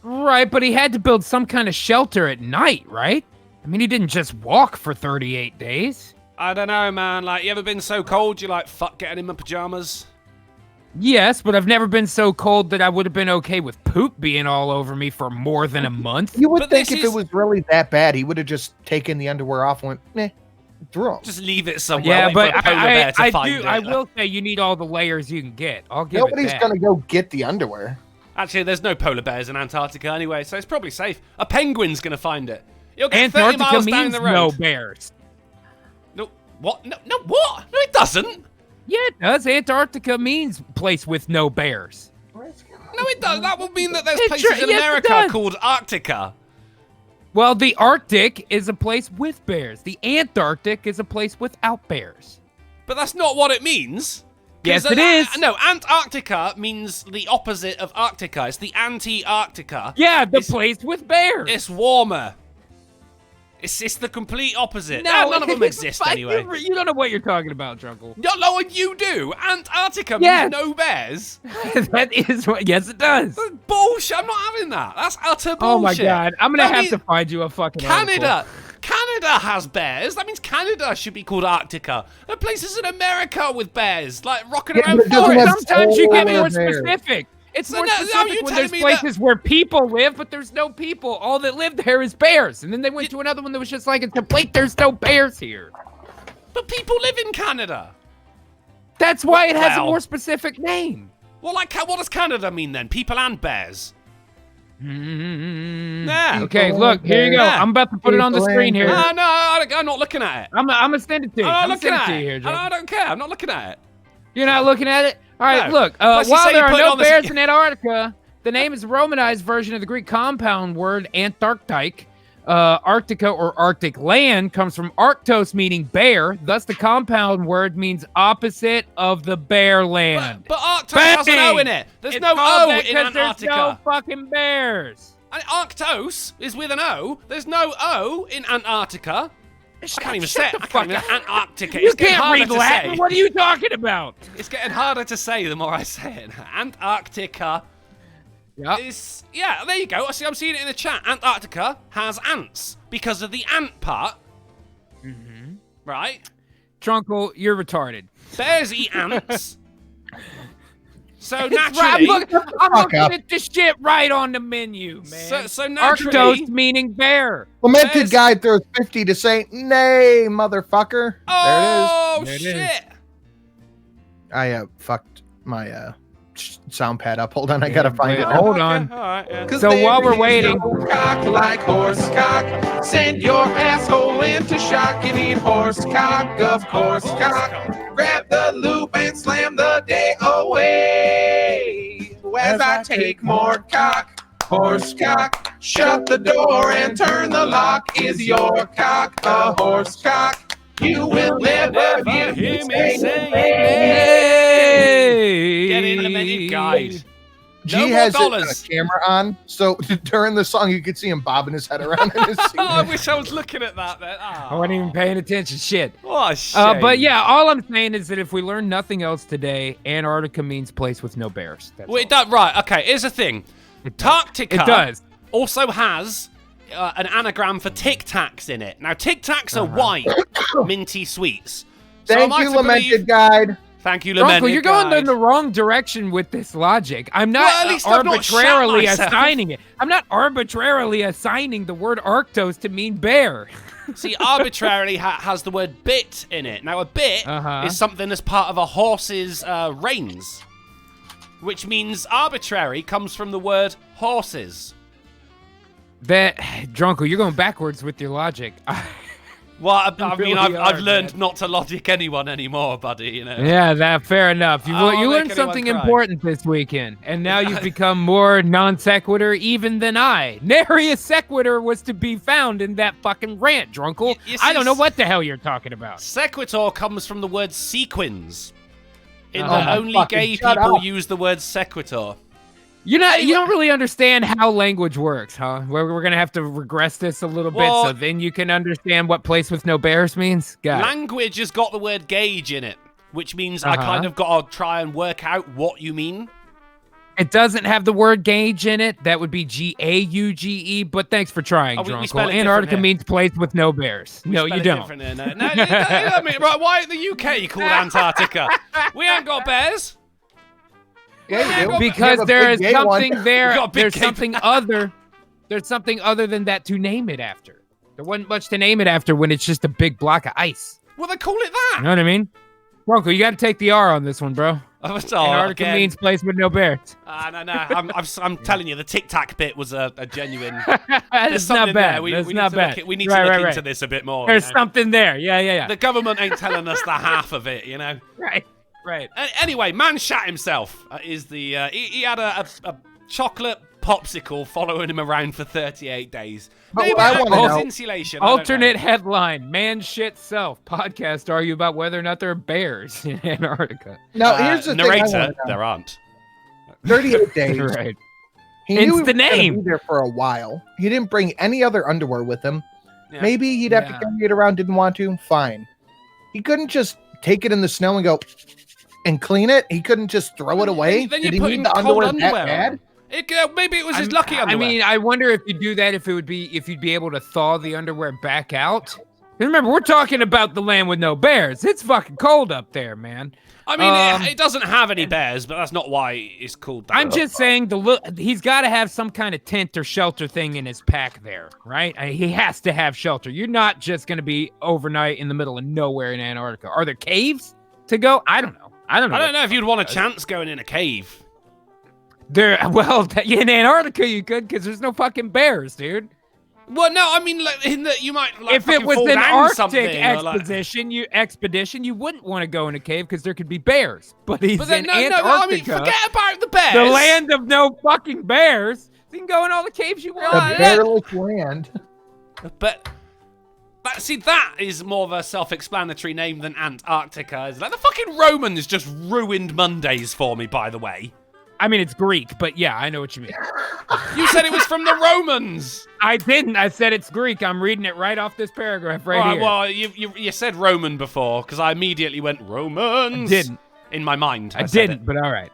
Right, but he had to build some kind of shelter at night, right? I mean, he didn't just walk for 38 days. I don't know, man. Like, you ever been so cold, you're like, fuck getting in my pajamas? Yes, but I've never been so cold that I would have been okay with poop being all over me for more than a month. You would think if it was really that bad, he would have just taken the underwear off and went, through them. Just leave it somewhere. Yeah, but I will say you need all the layers you can get. I'll give Nobody's going to go get the underwear. Actually, there's no polar bears in Antarctica anyway, so it's probably safe. A penguin's going to find it. You'll get Antarctica 30 miles down the road. No bears. No, what? No, what? No, it doesn't. Yeah, it does. Antarctica means place with no bears. No, it does. That would mean that there's places in America called Arctica. Well, the Arctic is a place with bears. The Antarctic is a place without bears. But that's not what it means. Yes, it is. No, Antarctica means the opposite of Arctica. It's the anti-Arctica. Yeah, the place with bears. It's warmer. It's the complete opposite. No, none of them exist anyway. You don't know what you're talking about, Drunkle. No, you do. Antarctica means no bears. That is what. Yes, it does. That's bullshit. I'm not having that. That's utter bullshit. Oh my god, I'm gonna have to find you a fucking Canada. article. Canada has bears. That means Canada should be called Arctica. There are places in America with bears, like rocking around. Sometimes you get more specific. It's more specific when there's places where people live, but there's no people. All that live there is bears. And then they went to another one that was just like, it's complete, there's no bears here. But people live in Canada. That's why it has a more specific name. Well, like, what does Canada mean then? People and bears? Yeah. Okay, look, here you go. I'm about to put it on the screen here. No, I'm not looking at it. I'm gonna send it to you. I'm not looking at it. I don't care. I'm not looking at it. You're not looking at it? All right, look. While there are no bears in Antarctica, the name is a Romanized version of the Greek compound word Antarctic. Arctica or Arctic land comes from Arctos, meaning bear. Thus, the compound word means opposite of the bear land. But Arctos has an O in it. There's no O in Antarctica. There's no fucking bears. And Arctos is with an O. There's no O in Antarctica. I can't even say it. Antarctica. You can't read Latin. What are you talking about? It's getting harder to say the more I say it. Antarctica. Yeah, there you go. See, I'm seeing it in the chat. Antarctica has ants because of the ant part. Mm-hmm. Right? Trunkle, you're retarded. Bears eat ants. So naturally, I'm looking at this shit right on the menu, man. So naturally, Arctos meaning bear. Lamented guy throws 50 to say, nay, motherfucker. Oh, there it is. Shit. I fucked my sound pad up. Hold on, I gotta find it. Hold on. All right, yeah. So while we're waiting, cock like horse cock. Send your asshole into shock. You need horse cock, of course cock. Grab the loop and slam the day away. As I take more cock, horse cock. Shut the door and turn the lock. Is your cock a horse cock? You will never hear me say hey! Get in the menu guide. G No more has dollars. a camera on, so during the song you could see him bobbing his head around in his seat. Oh, I wish I was looking at that then. I wasn't even paying attention. Shit. What a shame. But yeah, all I'm saying is that if we learn nothing else today, Antarctica means place with no bears. That's Well, all. it does, right, okay, here's the thing. Antarctica It does. also has an anagram for Tic Tacs in it. Now, Tic Tacs are white, minty sweets. So Thank am I you, to lamented believe- guide. Thank you, Bronco, Lamented you're going Guide. in the wrong direction with this logic. I'm not Well, at least I've not shat arbitrarily myself. assigning it. I'm not arbitrarily assigning the word Arctos to mean bear. See, arbitrarily has the word bit in it. Now, a bit is something that's part of a horse's reins, which means arbitrary comes from the word horses. That, Dronko, you're going backwards with your logic. Well, I really mean, I've are, learned man. not to logic anyone anymore, buddy, you know. Yeah, that fair enough. You I won't learned make something anyone cry. important this weekend, and now you've become more non sequitur even than I. Nary a sequitur was to be found in that fucking rant, Drunkle. You I don't know see, what the hell you're talking about. Sequitur comes from the word sequins. In Oh that my only fucking gay shut people up. use the word sequitur. You don't really understand how language works, huh? We're gonna have to regress this a little Well- bit so then you can understand what place with no bears means. Got it. Language has got the word gauge in it, which means I kind of got to try and work out what you mean. It doesn't have the word gauge in it. That would be Gauge. But thanks for trying, Oh, we Drunkle. spell it Antarctica different here. means place with no bears. No, Spell you it don't. different here. No, I mean, right, why the UK called Antarctica? We ain't got bears. Yeah, you do. You Because have a there big is gay one. something there. We got a big There's gay- something other. There's something other than that to name it after. There wasn't much to name it after when it's just a big block of ice. Well, they call it You that. know what I mean? Bronco, you got to take the R on this one, bro. Oh, Antarctica again. means place with no bears. No. I'm telling you, the Tic Tac bit was a genuine. That's something not bad. there. We That's need not to bad. Look, we need Right, to look right, into right. this a bit more. There's you know? something there. Yeah. The government ain't telling us the half of it, you know. Right. Anyway, man shat himself. Is the he had a chocolate popsicle following him around for 38 days. But Maybe what I that wanna was know- insulation. I don't know. Alternate headline: Man shit self. Podcast argue about whether or not there are bears in Antarctica. Now, here's the thing I narrator. wanna know. There aren't. 38 days. Right. He Hence knew he the was gonna name. be there for a while. He didn't bring any other underwear with him. Yeah. Maybe he'd have to Yeah. carry it around. Didn't want to. Fine. He couldn't just take it in the snow and go and clean it. He couldn't just throw it away. Then Did you're he putting need the cold underwear that underwear. bad? Maybe it was his lucky I underwear. mean, I wonder if you do that, if you'd be able to thaw the underwear back out. Remember, we're talking about the land with no bears. It's fucking cold up there, man. it doesn't have any bears, but that's not why it's called that. I'm just saying he's got to have some kind of tent or shelter thing in his pack there, right? He has to have shelter. You're not just going to be overnight in the middle of nowhere in Antarctica. Are there caves to go? I don't know. I don't know if you'd want a chance going in a cave. In Antarctica you could, because there's no fucking bears, dude. Well, no, I mean, like, in that you might like If it fucking was fall an down Arctic something, or, like- expedition, you wouldn't want to go in a cave because there could be bears. But he's But then, in I mean, Antarctica, forget about the bears. the land of no fucking bears. You can go in all the caves you want. The bearless land. But see, that is more of a self-explanatory name than Antarctica. Is like the fucking Romans just ruined Mondays for me. By the way, I mean, it's Greek, but yeah, I know what you mean. you said it was from the Romans. I didn't. I said it's Greek. I'm reading it right off this paragraph right All right, here. well, you said Roman before because I immediately went Romans. I didn't. In my mind. I said didn't, it. but all right.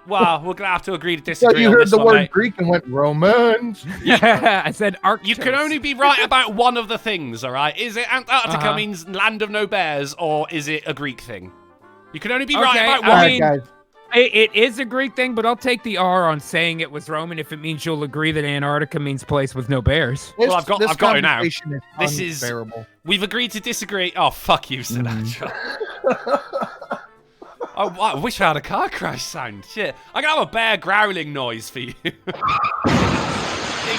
Well, we're gonna have to agree to So disagree. you on heard this the one, word mate. Greek and went Romans. I said Arctos. You can only be right about one of the things, all right? Is it Antarctica Uh-huh. means land of no bears, or is it a Greek thing? You can only be Okay, right about I one. All right, mean- guys. It is a Greek thing, but I'll take the R on saying it was Roman if it means you'll agree that Antarctica means place with no bears. Well, I've got it now. conversation This is- unbearable. We've agreed to disagree. Oh, fuck you, Sinatra. Oh, I wish I had a car crash sound. Shit. I'm going to have a bear growling noise for you. He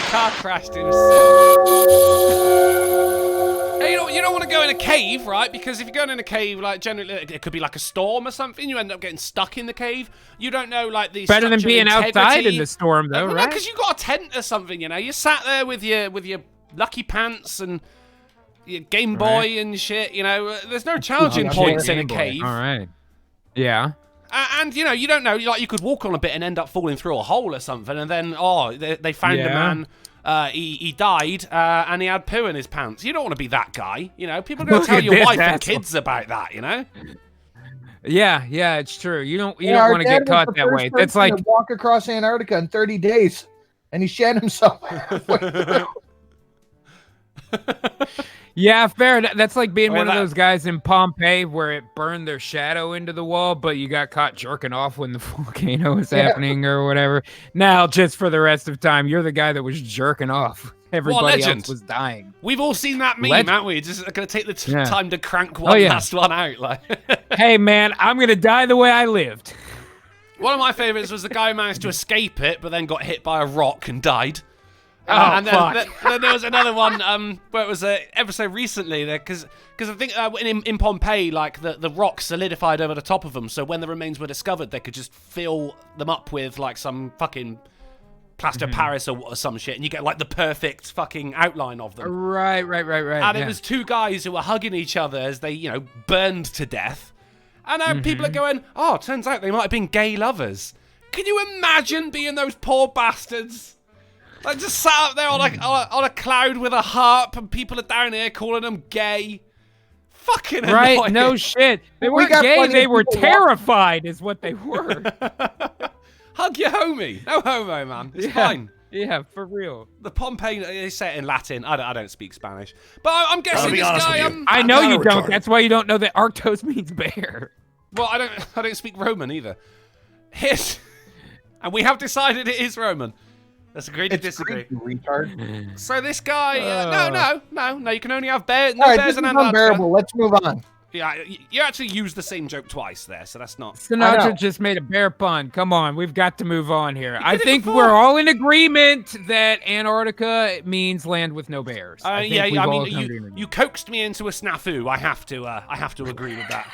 car crashed himself. Hey, you don't want to go in a cave, right? Because if you're going in a cave, like, generally, it could be like a storm or something. You end up getting stuck in the cave. You don't know, like, the better than being integrity. outside in the storm, though, right? No, because you got a tent or something, you know. You sat there with your lucky pants and your Game Boy and shit, you know. There's no charging points in a cave. All right. Yeah. And, you know, you don't know. Like, you could walk on a bit and end up falling through a hole or something. And then, they found a man. He died, and he had poo in his pants. You don't want to be that guy. You know, people are going to tell your wife and kids about that, you know? Yeah, it's true. You don't want to get caught that way. That's like walk across Antarctica in 30 days, and he shat himself. Yeah, fair. That's like being one of those guys in Pompeii where it burned their shadow into the wall, but you got caught jerking off when the volcano was happening or whatever. Now, just for the rest of time, you're the guy that was jerking off. Everybody else was dying. We've all seen that meme, haven't we? Just going to take the time to crank one last one out. Like, hey, man, I'm going to die the way I lived. One of my favorites was the guy who managed to escape it, but then got hit by a rock and died. And then there was another one where it was ever so recently there because I think in Pompeii, like the rock solidified over the top of them, so when the remains were discovered, they could just fill them up with like some fucking plaster Paris or some shit, and you get like the perfect fucking outline of them. Right. And it was two guys who were hugging each other as they, you know, burned to death. And people are going, oh, turns out they might have been gay lovers. Can you imagine being those poor bastards? Like, just sat up there on a cloud with a harp, and people are down here calling them gay. Fucking annoying. Right? No shit. They weren't gay. They were terrified, is what they were. Hug your homie. No homo, man. It's fine. Yeah, for real. The Pompeii, they say it in Latin. I don't speak Spanish, but I'm guessing this guy. I know you don't. That's why you don't know that Arctos means bear. Well, I don't speak Roman either. And we have decided it is Roman. Let's agree to disagree. Retard. So this guy, no. You can only have bears. No, bears in Antarctica. Antarctica. Unbearable. Let's move on. Yeah, you actually used the same joke twice there, so that's not. Sinatra just made a bear pun. Come on, we've got to move on here. I think we're all in agreement that Antarctica means land with no bears. I mean, you coaxed me into a snafu. I have to agree with that.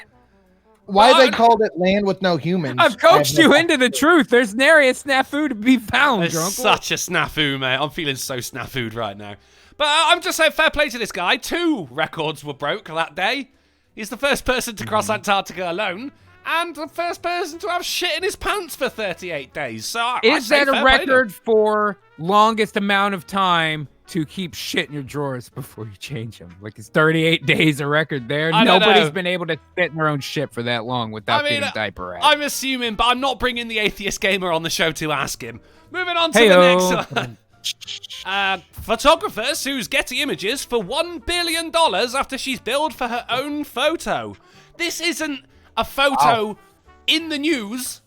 Why they called it land with no humans? I've coaxed you into the truth. There's nary a snafu to be found, There's drunk. such a snafu, mate. I'm feeling so snafu'd right now. But I'm just saying, fair play to this guy. 2 records were broke that day. He's the first person to cross Antarctica alone, and the first person to have shit in his pants for 38 days. So is that a record for longest amount of time to keep shit in your drawers before you change them? Like, it's 38 days a record there. Nobody's been able to sit in their own shit for that long without getting diaper out. I'm assuming, but I'm not bringing the atheist gamer on the show to ask him. Moving on to the next one. Photographer sues Getty Images for $1 billion after she's billed for her own photo. This isn't a photo in the news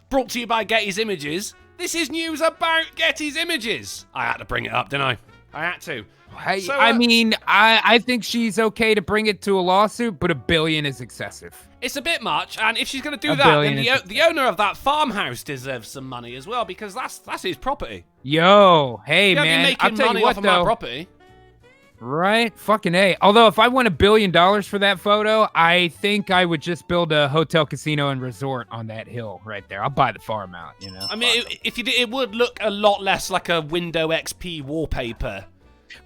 brought to you by Getty's Images. This is news about Getty's Images. I had to bring it up, didn't I? I had to. I mean, I think she's okay to bring it to a lawsuit, but $1 billion is excessive. It's a bit much, and if she's going to do that, then the owner of that farmhouse deserves some money as well, because that's his property. Yo, hey, man. I'll making tell money you what, off of my property. Right? Fucking A. Although, if I won $1 billion for that photo, I think I would just build a hotel, casino, and resort on that hill right there. I'll buy the farm out, you know? I mean, if you did, it would look a lot less like a Windows XP wallpaper.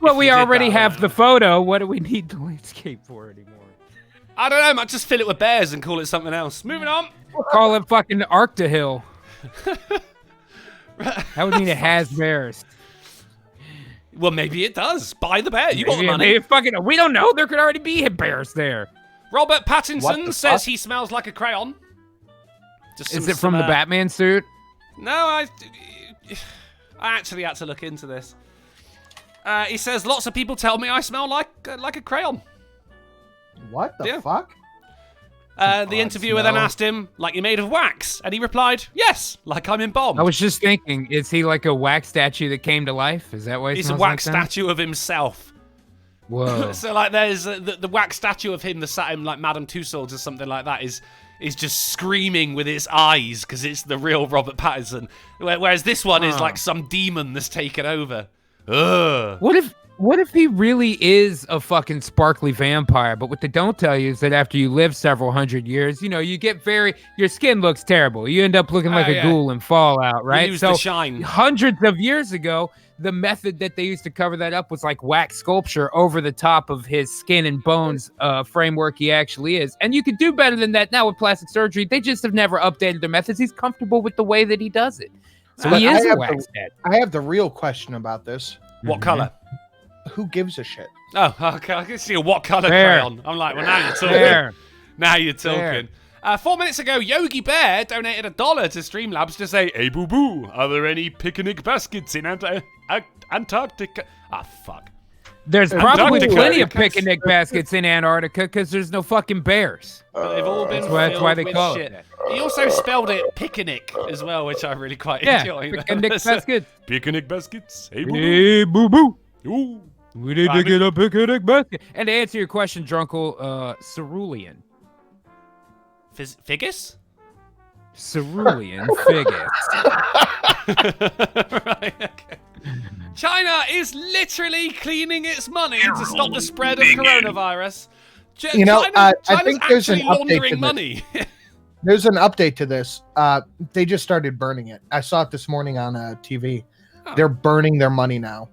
Well, we already have the photo. What do we need the landscape for anymore? I don't know. I might just fill it with bears and call it something else. Moving on. Call it fucking Arcta Hill. That would mean it has bears. Well, maybe it does. Buy the bear. You got the money. We don't know. There could already be bears there. Robert Pattinson says he smells like a crayon. Is it from the Batman suit? No, I actually had to look into this. He says, lots of people tell me I smell like a crayon. What the fuck? The interviewer then asked him, like you're made of wax? And he replied, yes, like I'm embalmed. I was just thinking, is he like a wax statue that came to life? Is that why he He's smells a wax like that? statue of himself. Whoa. So, like, there's the wax statue of him that sat him like Madame Tussauds or something like that is is just screaming with its eyes because it's the real Robert Pattinson. Whereas this one is like some demon that's taken over. Ugh. What if he really is a fucking sparkly vampire? But what they don't tell you is that after you live several hundred years, you get your skin looks terrible. You end up looking like a ghoul in Fallout, right? You lose the shine. Hundreds of years ago, the method that they used to cover that up was like wax sculpture over the top of his skin and bones framework he actually is. And you could do better than that now with plastic surgery. They just have never updated their methods. He's comfortable with the way that he does it. So he is a wax head. I have the real question about this. What color? Who gives a shit? Oh, okay. I can see a what color crayon. I'm like, well, now you're talking. Fair. Now you're talking. 4 minutes ago, Yogi Bear donated $1 to Streamlabs to say, "Hey, boo boo, are there any picnic baskets in Antarctica?" Ah, fuck. There's probably plenty of picnic baskets in Antarctica because there's no fucking bears. But they've all been that's why they with call shit. it. He also spelled it picnic as well, which I really quite enjoy. Picnic baskets. Picnic baskets. Hey, boo boo. Hey, boo boo. Ooh. We need to get a picnic basket. And to answer your question, Drunkle, cerulean. Figgis? Cerulean figgis. Right, okay. China is literally cleaning its money to stop the spread of coronavirus. China's I think there's an actually update laundering to money. There's an update to this. They just started burning it. I saw it this morning on TV. Oh. They're burning their money now.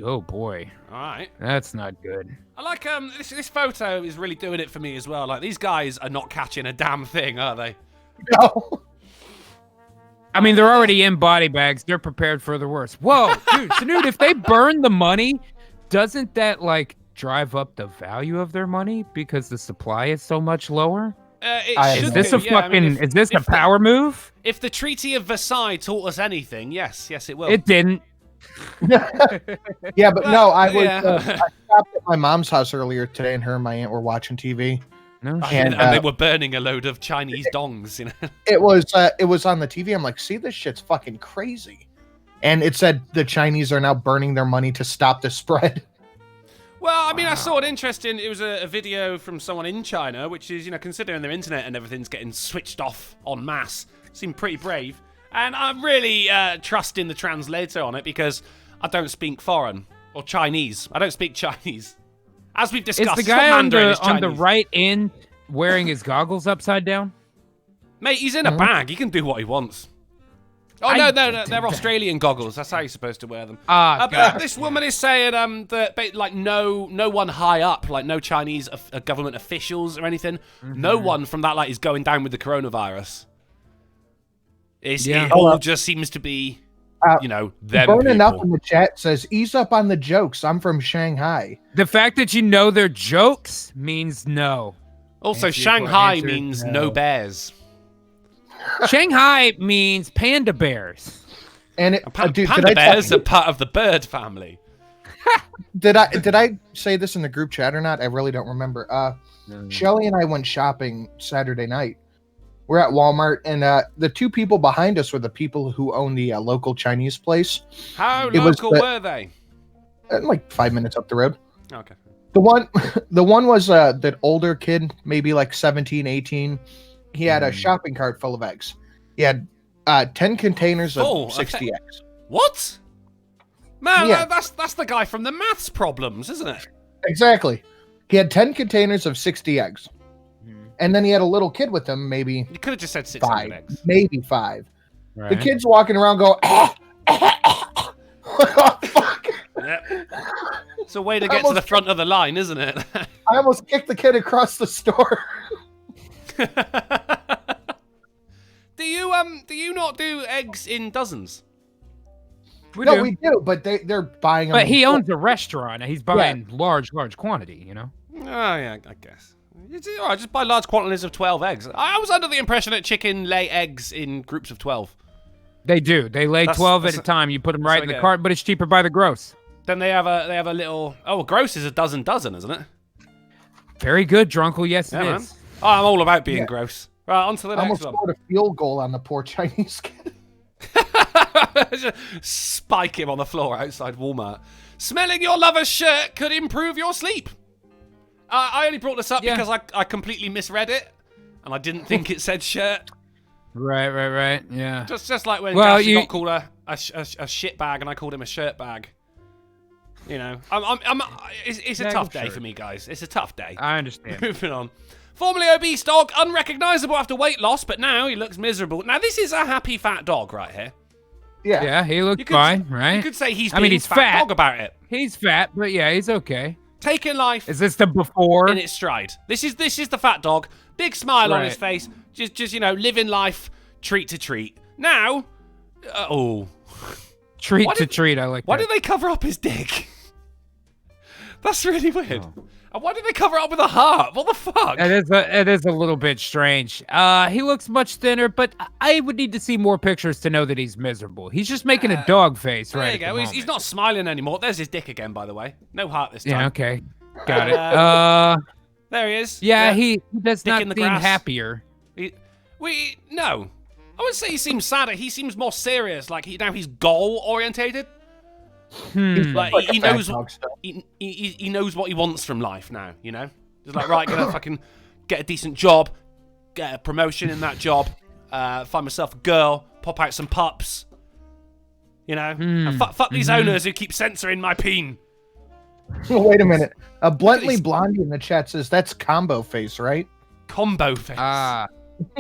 Oh boy. All right. That's not good. I like this photo is really doing it for me as well. Like, these guys are not catching a damn thing, are they? No. I mean, they're already in body bags. They're prepared for the worst. Whoa, dude. So, dude, if they burn the money, doesn't that like drive up the value of their money because the supply is so much lower? Is this is this a power move? If the Treaty of Versailles taught us anything, yes, it will. It didn't. Yeah, but no, I stopped at my mom's house earlier today, and her and my aunt were watching TV. No, and they were burning a load of Chinese dongs. It was on the TV. I'm like, see, this shit's fucking crazy. And it said the Chinese are now burning their money to stop the spread. Well, I mean, I saw it interesting. It was a video from someone in China, which is, considering their internet and everything's getting switched off en masse, seemed pretty brave. And I'm really trusting the translator on it because I don't speak foreign or Chinese. I don't speak Chinese. As we've discussed, is the guy on the right end wearing his goggles upside down? Mate, he's in a bag. He can do what he wants. Oh, no, they're Australian goggles. That's how you're supposed to wear them. But this woman is saying that like no one high up, like no Chinese government officials or anything, no one from that is going down with the coronavirus. It all just seems to be, them Burning people. Up in the chat says, ease up on the jokes. I'm from Shanghai. The fact that you know their jokes means no. Also, Shanghai means no bears. Shanghai means panda bears. And panda bears are part of the bird family. Did I say this in the group chat or not? I really don't remember. Shelly and I went shopping Saturday night. We're at Walmart, and the two people behind us were the people who own the local Chinese place. How local were they? Like 5 minutes up the road. Okay. The one was that older kid, maybe like 17, 18. He had a shopping cart full of eggs. He had 10 containers of 60 eggs. What? Man, that's the guy from the maths problems, isn't it? Exactly. He had 10 containers of 60 eggs. And then he had a little kid with him, maybe. You could have just said 600 eggs. Maybe 5. Right. The kid's walking around going, oh, fuck. Yep. It's a way to get to the front of the line, isn't it? I almost kicked the kid across the store. Do you not do eggs in dozens? We do, but they're buying them. But he owns a restaurant, and he's buying large quantity, Oh, yeah, I guess. All right, just buy large quantities of 12 eggs. I was under the impression that chicken lay eggs in groups of 12. They do. They lay 12 at a time. You put them right in the cart, but it's cheaper by the gross. Then they have a little... Oh, gross is a dozen, isn't it? Very good, Drunkle. Yes, it is. Oh, I'm all about being gross. Right, on to the next one. Almost scored a field goal on the poor Chinese kid. Just spike him on the floor outside Walmart. Smelling your lover's shirt could improve your sleep. I only brought this up because I completely misread it. and I didn't think it said shirt. Right. Yeah. Just like when you got called a shit bag, and I called him a shirt bag. You know, it's a tough day for me, guys. It's a tough day. I understand. Moving on. Formerly obese dog, unrecognizable after weight loss, but now he looks miserable. Now, this is a happy fat dog right here. Yeah, he looks fine, right? You could say he's fat dog about it. He's fat, but yeah, he's okay. Taking life. Is this the before? In its stride. This is the fat dog. Big smile on his face. Just living life treat to treat. Now, treat to treat. I like that. Why did they cover up his dick? That's really weird. Oh. And why did they cover it up with a heart? What the fuck? It is a little bit strange. He looks much thinner, but I would need to see more pictures to know that he's miserable. He's just making a dog face right there you go. He's not smiling anymore. There's his dick again, by the way. No heart this time. Yeah, okay. Got it. There he is. Yeah, he does dick not in the seem grass. happier. No. I would say he seems sadder. He seems more serious. Like, he's goal-orientated. Like he knows he knows what he wants from life now, you know? He's like, right, gonna fucking get a decent job, get a promotion in that job, find myself a girl, pop out some pups, you know? And fuck these owners who keep censoring my peen. Wait a minute. A Bluntly Blondie in the chat says that's combo face, right? Combo face.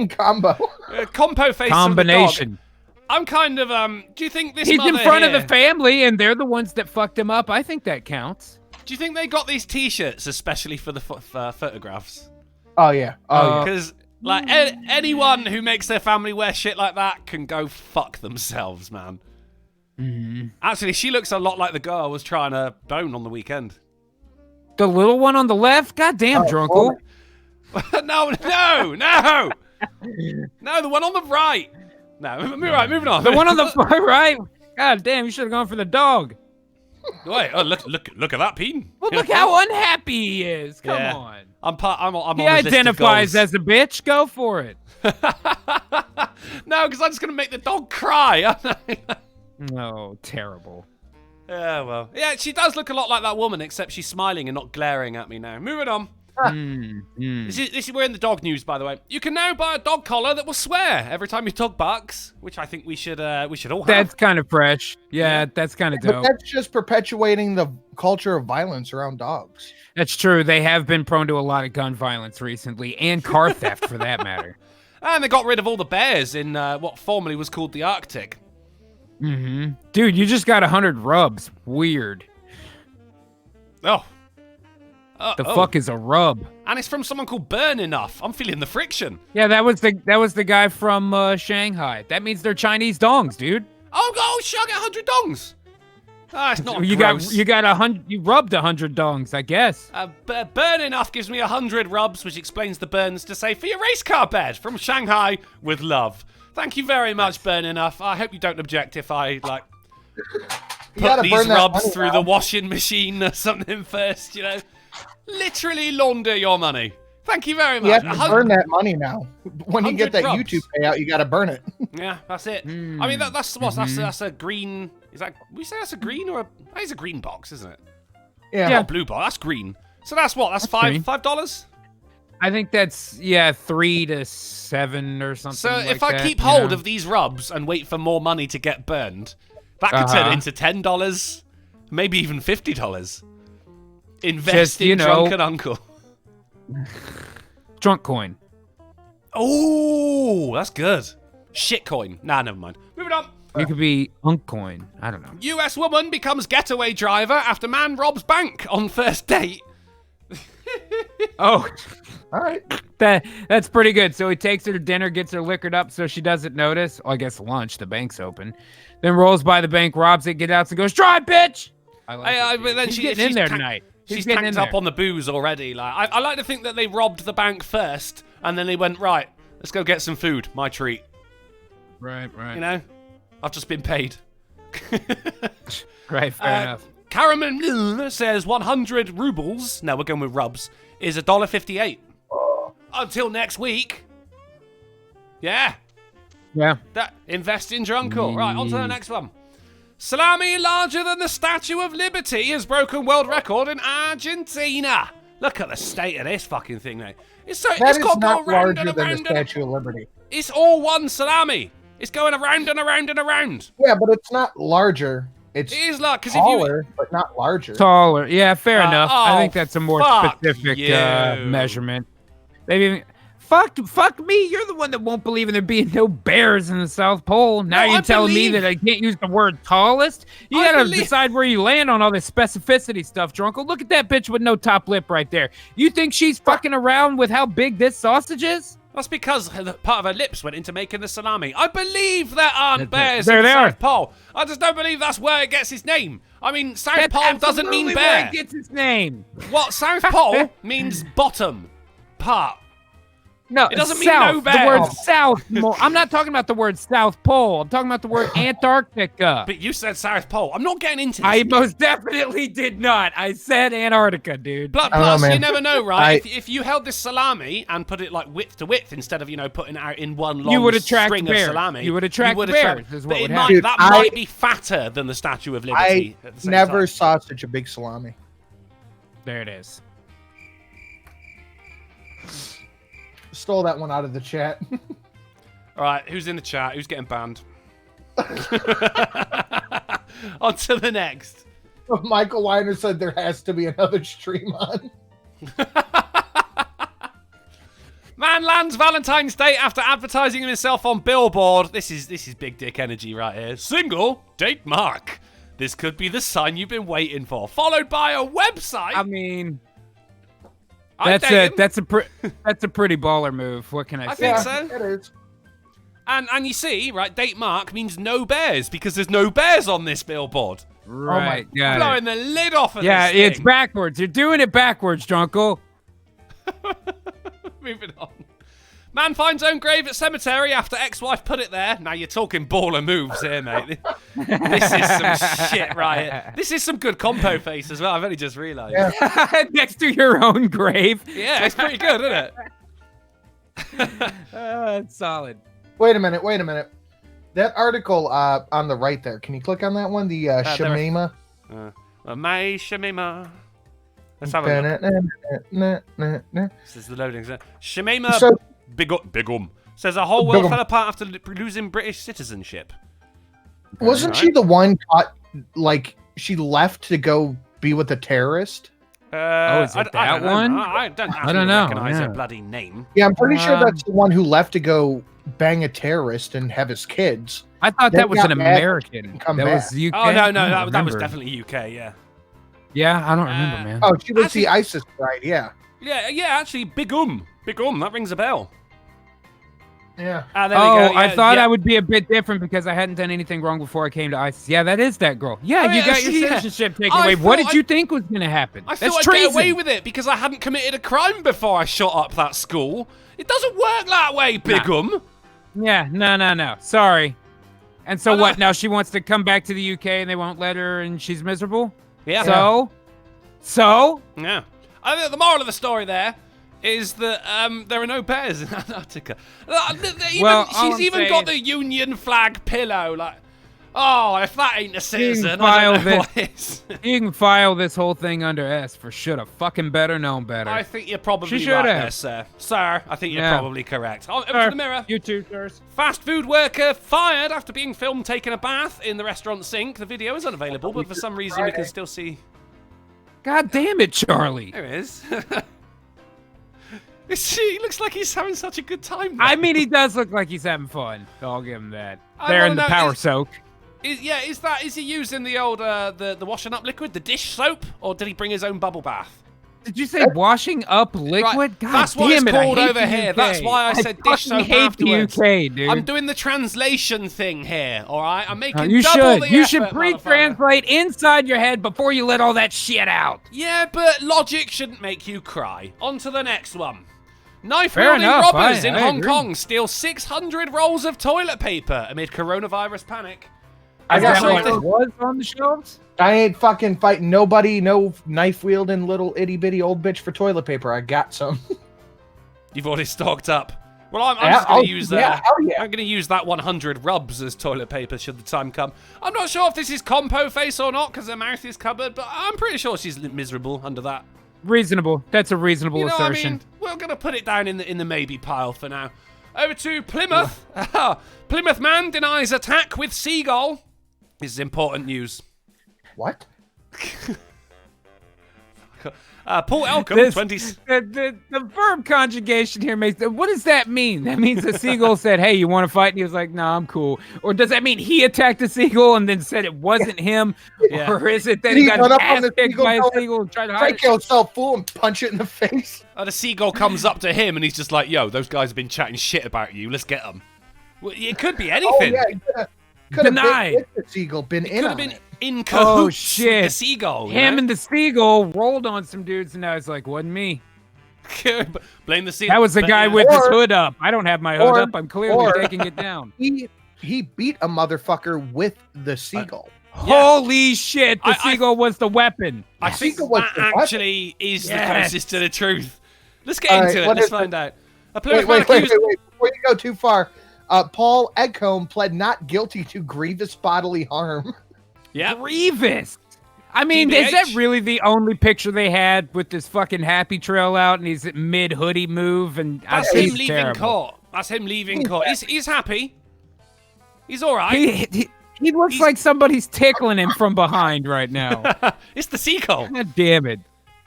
Combo. Combo face. Combination. I'm kind of, do you think this He's mother in front here, of the family, and they're the ones that fucked him up. I think that counts. Do you think they got these T-shirts especially for the photographs? Oh, yeah. Because, like, anyone who makes their family wear shit like that can go fuck themselves, man. Mm-hmm. Actually, she looks a lot like the girl I was trying to bone on the weekend. The little one on the left? Goddamn, Drunkle. No. No, the one on the right. No, moving on. The one on the far right? God damn, you should have gone for the dog. Wait, look at that peen. Well, look how unhappy he is. Come on. I'm he identifies as a bitch. Go for it. No, because I'm just going to make the dog cry. No, terrible. Yeah, well. Yeah, she does look a lot like that woman, except she's smiling and not glaring at me now. Moving on. This is we're in the dog news, by the way. You can now buy a dog collar that will swear every time your dog barks, which I think we should all have. That's kind of fresh. Yeah, that's kind of dope. But that's just perpetuating the culture of violence around dogs. That's true. They have been prone to a lot of gun violence recently, and car theft for that matter. And they got rid of all the bears in what formerly was called the Arctic. Dude, you just got 100 rubs. Weird. Oh. The fuck is a rub? And it's from someone called Burn Enough. I'm feeling the friction. Yeah, that was the guy from Shanghai. That means they're Chinese dongs, dude. Oh, shit, I got 100 dongs. It's not you gross. You got 100. You rubbed 100 dongs, I guess. Burn Enough gives me 100 rubs, which explains the burns to say for your race car bed from Shanghai with love. Thank you very much, Burn Enough. I hope you don't object if I put these rubs through the washing machine or something first, you know. Literally launder your money. Thank you very much. You have to burn that money now. When you get that rubs. YouTube payout, you got to burn it. Yeah, that's it. I mean, that's a green. Is that? We say that's a green or it's a green box, isn't it? Yeah. Not blue box. That's green. So that's what? That's $5. I think that's $3 to $7 or something. So like if I keep hold of these rubs and wait for more money to get burned, that could turn into $10, maybe even $50. Invest in Drunken Uncle. Drunk coin. Oh, that's good. Shit coin. Nah, never mind. Moving on. You could be Unk coin. I don't know. US woman becomes getaway driver after man robs bank on first date. Oh. All right. That's pretty good. So he takes her to dinner, gets her liquored up so she doesn't notice. Well, I guess lunch, the bank's open. Then rolls by the bank, robs it, gets out and goes, drive, bitch! But then He's getting in there tonight. She's tanked up on the booze already. Like I like to think that they robbed the bank first, and then they went, right, let's go get some food. My treat. Right. You know? I've just been paid. Right, fair enough. Karaman says 100 rubles, now we're going with rubs, is $1.58. Until next week. Yeah. Invest in Drunkle. Right, on to the next one. Salami larger than the Statue of Liberty has broken world record in Argentina. Look at the state of this fucking thing, mate. It's That is got not go round larger and than the around and Statue of Liberty. It's all one salami. It's going around and around and around. Yeah, but it's not larger. It's It is like, because if taller, but not larger. Taller. Yeah, fair enough. I think oh, that's a more fuck specific you. measurement. Maybe. Fuck me. You're the one that won't believe in there being no bears in the South Pole. Now you're telling me that I can't use the word tallest? You gotta decide where you land on all this specificity stuff, Drunkle. Look at that bitch with no top lip right there. You think she's fucking around with how big this sausage is? That's because part of her lips went into making the salami. I believe there aren't bears There in the they are. South Pole. I just don't believe that's where it gets its name. I mean, South That's Pole doesn't mean absolutely bear. where it gets its name. What? South Pole means bottom part. No, It doesn't mean south, no the bear. word south. I'm not talking about the word South Pole. I'm talking about the word Antarctica. But you said South Pole. I'm not getting into this. I most definitely did not. I said Antarctica, dude. Plus, man. you never know, right? If you held this salami and put it like width to width instead of, putting it out in one long You would attract string bears. of salami. You would attract bears, is what but would it happen. might, that might be fatter than the Statue of Liberty. I at the same never time. saw such a big salami. There it is. Stole that one out of the chat. All right, who's in the chat? Who's getting banned? On to the next. Michael Weiner said there has to be another stream on. Man lands Valentine's Day after advertising himself on Billboard. This is big dick energy right here. Single, date Mark. This could be the sign you've been waiting for. Followed by a website. I mean, I'd that's date him. that's a pretty baller move. What can I I say? think so. It is. And you see, right, date Mark means no bears because there's no bears on this billboard. Right. got it. Blowing the lid off of Yeah, this thing. it's backwards. You're doing it backwards, Drunkle. Moving on. Man finds own grave at cemetery after ex-wife put it there. Now you're talking baller moves here, mate. This is some shit right here. This is some good compo face as well. I've only just realised. Yeah. Next to your own grave. Yeah, it's pretty good, isn't it? It's solid. Wait a minute. That article on the right there. Can you click on that one? The Shamima. May Shamima. Let's have a look. This is the loading. Shamima So- Bigum says a whole world Bigum. fell apart after losing British citizenship. Wasn't she the one caught, like, she left to go be with a terrorist? Is it I that don't know. one? I don't know, recognize yeah. her bloody name. Yeah, I'm pretty sure that's the one who left to go bang a terrorist and have his kids. I thought They that was got an mad American. and come That back. was UK. Oh, no, I don't that was remember. definitely UK, yeah. Yeah, I don't remember, man. Oh, she was Actually- the ISIS bride, yeah. Yeah, actually, Bigum, that rings a bell. Yeah. Ah, there we Oh, go. I yeah, thought yeah. I would be a bit different because I hadn't done anything wrong before I came to ISIS. Yeah, that is that girl. Yeah, Oh, you yeah, got your yeah. citizenship taken I away. What thought did you think was going to happen? I That's thought I'd treason. get away with it because I hadn't committed a crime before I shot up that school. It doesn't work that way, Bigum. Yeah, no. Sorry. And so I know. what? Now she wants to come back to the UK and they won't let her and she's miserable? Yeah. So? Yeah. I think the moral of the story there is that there are no bears in Antarctica. Well, all She's I'm even got saying- the Union flag pillow. Like, oh, if that ain't a citizen, I file don't know this. what is. You can file this whole thing under S for should have fucking better known better. I think you're probably She right should there, have. sir. Sir, I think you're Yeah. probably correct. Oh, over Sir, to the mirror. You too, sirs. Fast food worker fired after being filmed taking a bath in the restaurant sink. The video is unavailable, but for some reason we can still see. God damn it, Charlie. There it is. He looks like he's having such a good time. I mean, he does look like he's having fun. I'll give him that. I There in wanna the know, power is- soak. Is he using the old the washing up liquid, the dish soap, or did he bring his own bubble bath? Did you say washing up liquid? Right, God that's damn what it's it, I called hate over the here. UK. That's why I said dish fucking soap hate afterwards. the UK, dude. I'm doing the translation thing here, all right? I'm making You double should. the You should effort, motherfucker. pre-translate inside your head before you let all that shit out. Yeah, but logic shouldn't make you cry. On to the next one. Fair Knife-wielding enough, robbers in I Hong agree. Kong steal 600 rolls of toilet paper amid coronavirus panic. I Is got that what something. it was on the shelves? I ain't fucking fighting nobody, no knife wielding little itty bitty old bitch for toilet paper. I got some. You've already stocked up. Well, I'm Yeah, just going oh, to use yeah, hell yeah. I'm going to use that 100 rubs as toilet paper should the time come. I'm not sure if this is compo face or not because her mouth is covered, but I'm pretty sure she's miserable under that. Reasonable. That's a reasonable assertion. I mean? We're going to put it down in the maybe pile for now. Over to Plymouth. Plymouth man denies attack with seagull. This is important news. What? Paul Elcom, the verb conjugation here makes. What does that mean? That means the seagull said, "Hey, you want to fight?" And he was like, "No, I'm cool." Or does that mean he attacked the seagull and then said it wasn't him? Yeah. Or is it that he got his ass kicked by a seagull and tried to hide it? Break yourself, fool, and punch it in the face. The seagull comes up to him and he's just like, "Yo, those guys have been chatting shit about you. Let's get them." Well, it could be anything. Oh yeah, could have been with the seagull. Been in. Could have been in cahoots with the seagull. Him and the seagull rolled on some dudes, and now it's like, wasn't me. Blame the seagull. That was the guy with his hood up. I don't have my hood up. I'm clearly taking it down. He beat a motherfucker with the seagull. Holy shit! The seagull was the weapon. I think that actually is the closest to the truth. Let's get into it. Let's find out. Wait. Before you go too far, Paul Edcombe pled not guilty to grievous bodily harm. Yeah, grievous. I mean, is that really the only picture they had with this fucking happy trail out and he's mid hoodie move and that's him leaving court. That's him leaving court. He's happy. He's all right. He looks like somebody's tickling him from behind right now. It's the seagull. God damn it!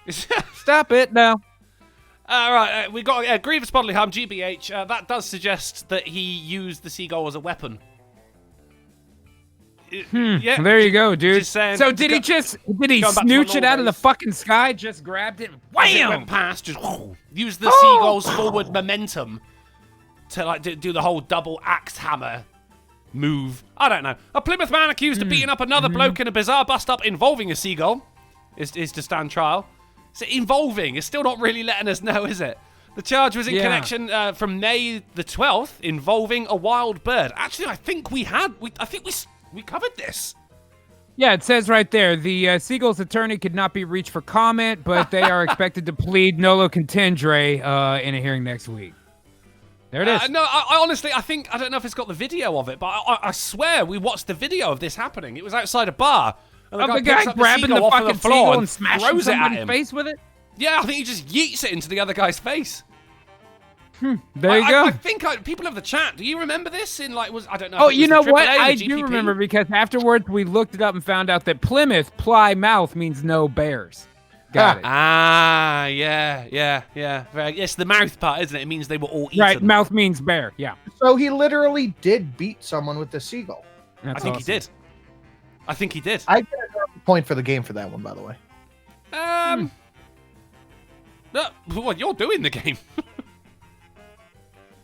Stop it now. All right, we got grievous bodily harm, GBH. That does suggest that he used the seagull as a weapon. Yeah, there you go, dude. So did he snooch it out of the fucking sky? Just grabbed it, wham! It went past, just used the seagull's forward momentum to like do the whole double axe hammer move. I don't know. A Plymouth man accused of beating up another bloke in a bizarre bust-up involving a seagull is to stand trial. So involving is still not really letting us know, is it? The charge was in connection from May the 12th involving a wild bird. Actually, I think we covered this. Yeah, it says right there, the Seagull's attorney could not be reached for comment, but they are expected to plead nolo contendere in a hearing next week. There it is. No, I honestly, I don't know if it's got the video of it, but I swear we watched the video of this happening. It was outside a bar. And the guy grabbing the fucking seagull and smashing someone in the face with it? Yeah, I think he just yeets it into the other guy's face. There you go. I think people of the chat, do you remember this? I don't know. Oh, you know what? I do remember because afterwards we looked it up and found out that Plymouth, Plymouth means no bears. Got it. Ah, yeah. It's the mouth part, isn't it? It means they were all eaten. Right, mouth means bear, yeah. So he literally did beat someone with the seagull. That's I think he did. I get a point for the game for that one, by the way. No, well, you're doing the game.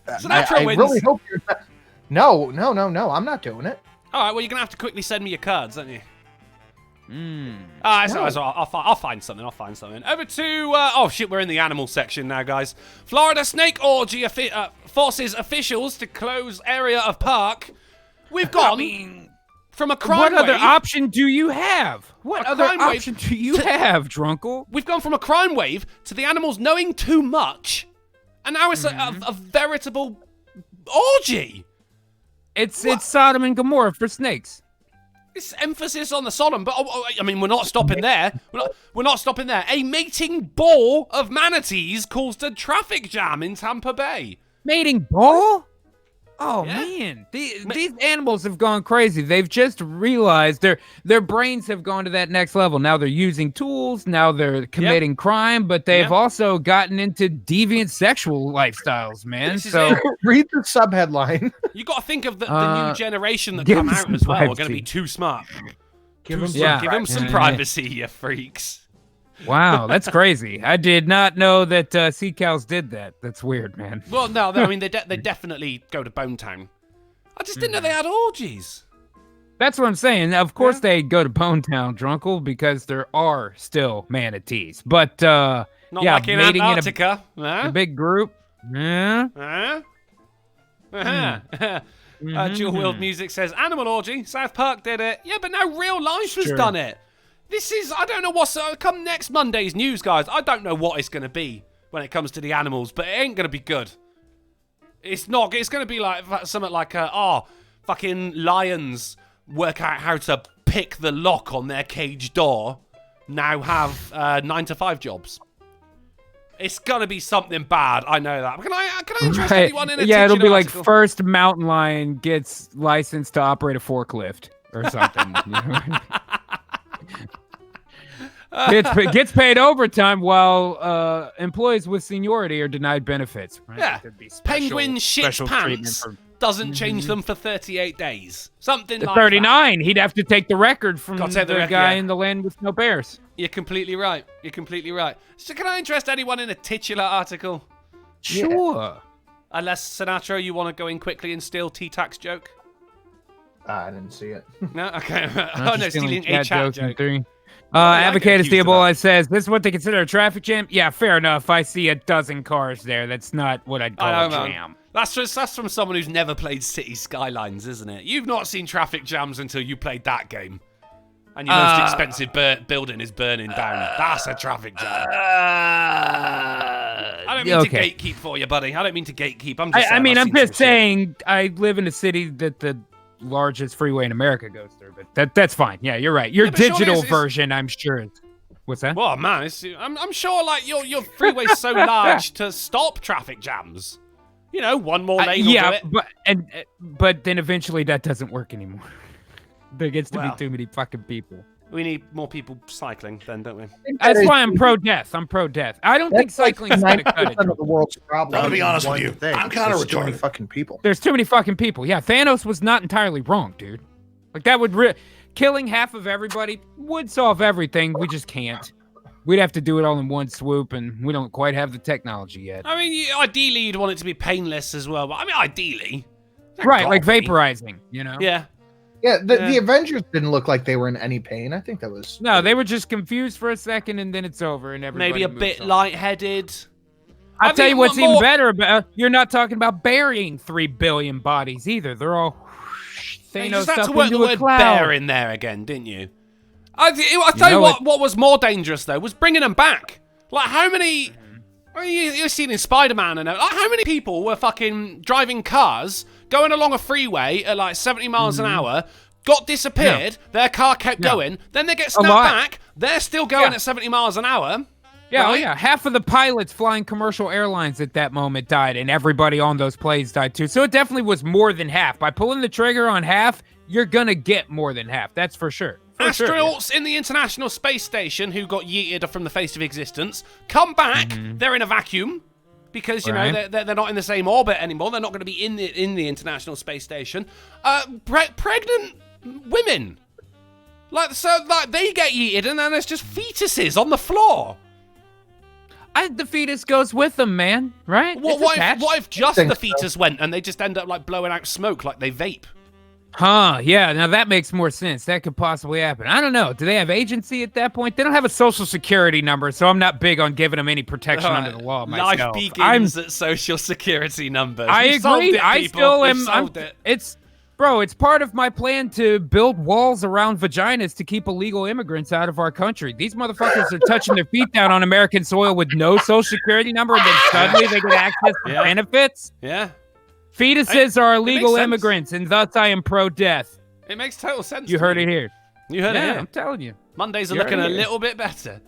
I really hope you're not. No, I'm not doing it. All right, well, you're going to have to quickly send me your cards, aren't you? I'll find something. Over to, oh shit, we're in the animal section now, guys. Florida snake orgy forces officials to close area of park. We've gone from a crime wave. What other option do you have? What other option do you have, Drunkle? We've gone from a crime wave to the animals knowing too much, and now it's a veritable orgy. It's Sodom and Gomorrah for snakes. It's emphasis on the Sodom, but I mean, we're not stopping there. We're not stopping there. A mating ball of manatees caused a traffic jam in Tampa Bay. Mating ball? Oh man, these animals have gone crazy. They've just realized their brains have gone to that next level. Now they're using tools. Now they're committing crime, but they've also gotten into deviant sexual lifestyles, man. So read the subheadline. You got to think of the new generation that come out as well. Are going to be too smart. Give them some privacy, you freaks. Wow, that's crazy. I did not know that sea cows did that. That's weird, man. Well, no, I mean, they definitely go to Bone Town. I just didn't know they had orgies. That's what I'm saying. Of course they go to Bone Town, Drunkle, because there are still manatees. But, not like in Antarctica. A big group. Yeah. Dual World Music says, Animal Orgy, South Park did it. Yeah, but now real life has done it. I don't know what's come next Monday's news, guys. I don't know what it's going to be when it comes to the animals, but it ain't going to be good. It's not. It's going to be like something like, fucking lions work out how to pick the lock on their cage door, now have 9-to-5 jobs. It's gonna be something bad. I know that. Can I interest anyone in a Yeah, it'll be like article? first mountain lion gets licensed to operate a forklift or something. Gets paid overtime while employees with seniority are denied benefits. Right? Yeah. Penguin shits pants. Doesn't change them for 38 days. Something like 39. He'd have to take the record from the guy in the land with no bears. You're completely right. So can I interest anyone in a titular article? Sure. Yeah. Unless, Sinatra, you want to go in quickly and steal T-Tac's joke? I didn't see it. No? Okay. Oh, no, stealing a chat joke. Advocate Diabola says, this is what they consider a traffic jam? Yeah, fair enough. I see a dozen cars there. That's not what I'd call a jam. That's from someone who's never played City Skylines, isn't it? You've not seen traffic jams until you played that game. And your most expensive building is burning down. That's a traffic jam. I don't mean to gatekeep for you, buddy. I don't mean to gatekeep. I'm just saying I live in a city that the largest freeway in America goes through, but that's fine. Yeah, you're right. Your digital version, I'm sure. What's that? Well, man, I'm sure like your freeway's so large to stop traffic jams. You know, one more lane will do it. But then eventually that doesn't work anymore. There gets to be too many fucking people. We need more people cycling then, don't we? That's why I'm pro-death. I don't think cycling is going to cut it. Of the world's problem. I'm gonna be honest with you. I'm kind of retarded. Too many fucking people. There's too many fucking people. Yeah, Thanos was not entirely wrong, dude. Like that would killing half of everybody would solve everything. We just can't. We'd have to do it all in one swoop, and we don't quite have the technology yet. I mean, ideally, you'd want it to be painless as well. But I mean, ideally, right? Like vaporizing, you know? Yeah. Yeah, the Avengers didn't look like they were in any pain. I think that was... No, they were just confused for a second, and then it's over, and everybody maybe a bit lightheaded. I'll tell you what's even better about... You're not talking about burying 3 billion bodies, either. They're all... Thanos, you just had to work the word bear in there again, didn't you? I tell you what was more dangerous, though, was bringing them back. Like, how many... I mean, you've seen in Spider-Man and like, how many people were fucking driving cars, going along a freeway at like 70 miles an hour, got disappeared, their car kept going, then they get snapped back, they're still going at 70 miles an hour. Yeah, right? Half of the pilots flying commercial airlines at that moment died, and everybody on those planes died too. So it definitely was more than half. By pulling the trigger on half, you're gonna get more than half. That's for sure. Astronauts in the International Space Station who got yeeted from the face of existence come back. They're in a vacuum because you know they're not in the same orbit anymore. They're not going to be in the International Space Station. Pregnant women, like they get yeeted, and then there's just fetuses on the floor. The fetus goes with them, man. Right? What if just the fetus went and they just end up like blowing out smoke like they vape? Huh, yeah, now that makes more sense. That could possibly happen. I don't know. Do they have agency at that point? They don't have a social security number, so I'm not big on giving them any protection under the law myself. Life begins at social security numbers. I agree. I still am. It's part of my plan to build walls around vaginas to keep illegal immigrants out of our country. These motherfuckers are touching their feet down on American soil with no social security number, and then suddenly they get access to benefits? Yeah. Fetuses are illegal immigrants, and thus I am pro-death. It makes total sense. You heard it here. You heard it here. I'm telling you. Mondays are looking a little bit better.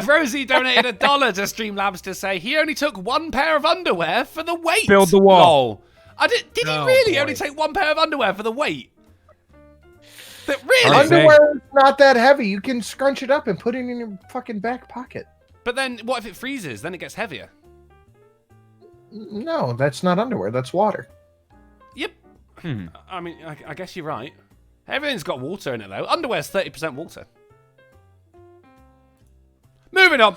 Rosie donated $1 to Streamlabs to say he only took one pair of underwear for the weight. Build the wall. Did he really only take one pair of underwear for the weight? Really? Underwear is not that heavy. You can scrunch it up and put it in your fucking back pocket. But then what if it freezes? Then it gets heavier. No, that's not underwear. That's water. Yep. I mean, I guess you're right. Everything's got water in it, though. Underwear's 30% water. Moving on.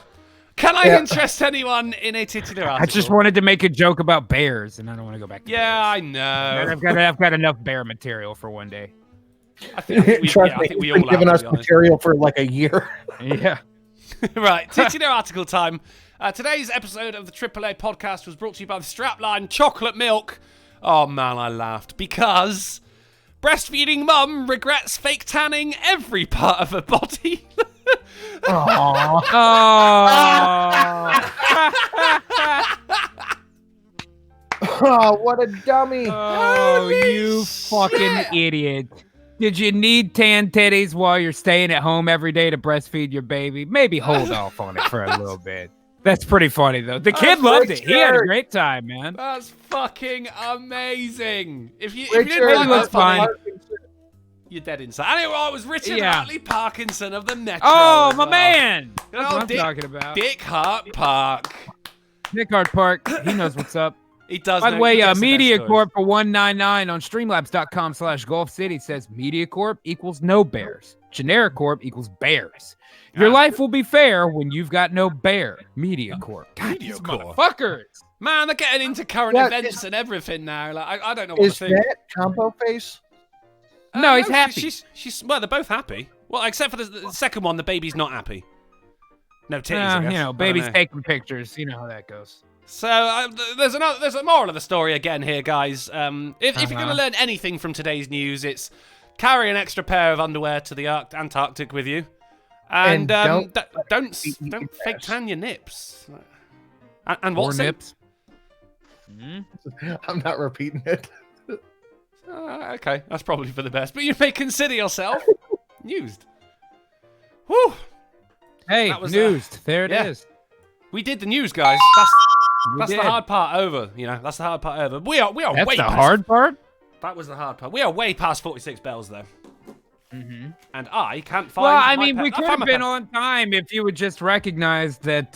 Can I interest anyone in a titular article? I just wanted to make a joke about bears, and I don't want to go back to bears. I know. I've got enough bear material for one day. I think we all have, given us material for like a year. Yeah. Right. Titular article time. Today's episode of the AAA podcast was brought to you by the Strapline Chocolate Milk. Oh, man, I laughed because breastfeeding mum regrets fake tanning every part of her body. Oh, what a dummy. Oh, you fucking idiot. Did you need tan titties while you're staying at home every day to breastfeed your baby? Maybe hold off on it for a little bit. That's pretty funny, though. The kid loved it. He had a great time, man. That's fucking amazing. If you Richard, didn't find that funny, fine. you're dead inside. Anyway, it was Richard Hartley Parkinson of the Metro. Oh, as my well. man. Good That's old what I'm Dick, talking about. Dick Hart Park. Dick Hart Park. He knows what's up. He does. By the know- way, he gets the best Media stories. Corp for $1.99 on Streamlabs.com/Golf City says Media Corp equals no bears. Generic Corp equals bears. Your life will be fair when you've got no bear. Media Corp. God, Media these Corp. motherfuckers. Man, they're getting into current What events and everything now. Like, I don't know what Is to think. that Combo Face? No, he's happy. She's well, they're both happy. Well, except for the second one, the baby's not happy. No titties, I guess. You know, I baby's don't know. taking pictures. You know how that goes. So there's a moral of the story again here, guys. If you're going to learn anything from today's news, it's carry an extra pair of underwear to the Antarctic with you, and don't fake tan your nips. And what's Or it? nips. I'm not repeating it. Okay, that's probably for the best. But you may consider yourself used. Whew. Hey, That was, news. There it yeah. is. We did the news, guys. That's did. the hard part over. You know, that's the hard part over. We are That's way the past, hard part? That was the hard part. We are way past 46 bells though. Mm-hmm. And I can't find. Well, I my mean, pen. we I could found have my been pen. on time if you would just recognize that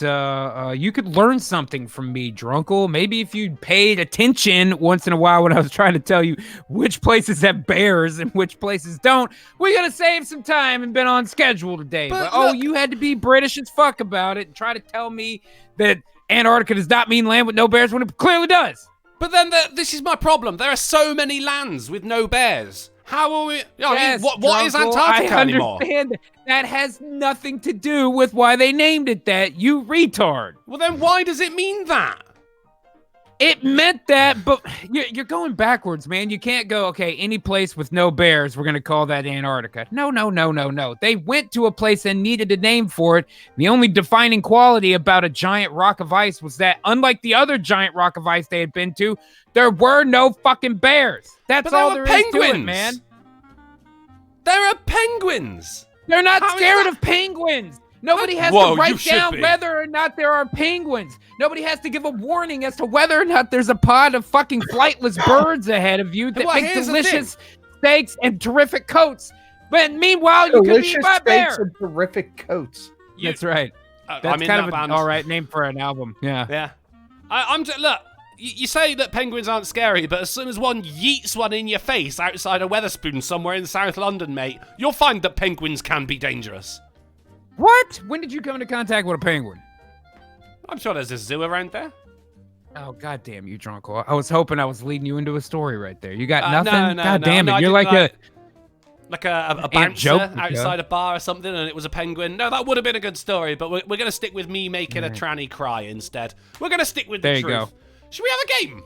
you could learn something from me, Drunkle. Maybe if you paid attention once in a while when I was trying to tell you which places have bears and which places don't, we could have saved some time and been on schedule today. But But look- you had to be British as fuck about it and try to tell me that Antarctica does not mean land with no bears when it clearly does. But then this is my problem. There are so many lands with no bears. How are we? I mean, what is Drunkle, Antarctica I anymore? understand that has nothing to do with why they named it that, you retard. Well, then why does it mean that? It meant that, but you're going backwards, man. You can't go, okay, any place with no bears, we're going to call that Antarctica. No. They went to a place and needed a name for it. The only defining quality about a giant rock of ice was that, unlike the other giant rock of ice they had been to, there were no fucking bears. That's But there all were there is to it, penguins. man. There are penguins. They're not How is scared that- of penguins. Nobody has Whoa, to you write should down be. whether or not there are penguins. Nobody has to give a warning as to whether or not there's a pod of fucking flightless birds ahead of you that Well, make here's the delicious steaks and terrific coats. But meanwhile, you can be Delicious by bear. steaks and terrific coats. That's right. That's I'm in kind that of band. an all right name for an album. Yeah. Yeah. I'm just look. You say that penguins aren't scary, but as soon as one yeets one in your face outside a Wetherspoon somewhere in South London, mate, you'll find that penguins can be dangerous. What? When did you come into contact with a penguin? I'm sure there's a zoo around there. Oh, goddamn you, Drunkle. I was hoping I was leading you into a story right there. You got No, nothing? no, God no, damn no, it. I You're didn't like a Aunt bouncer Joke, outside a bar or something, and it was a penguin. No, that would have been a good story, but we're going to stick with me making a tranny cry instead. We're going to stick with the There you truth. go. Should we have a game?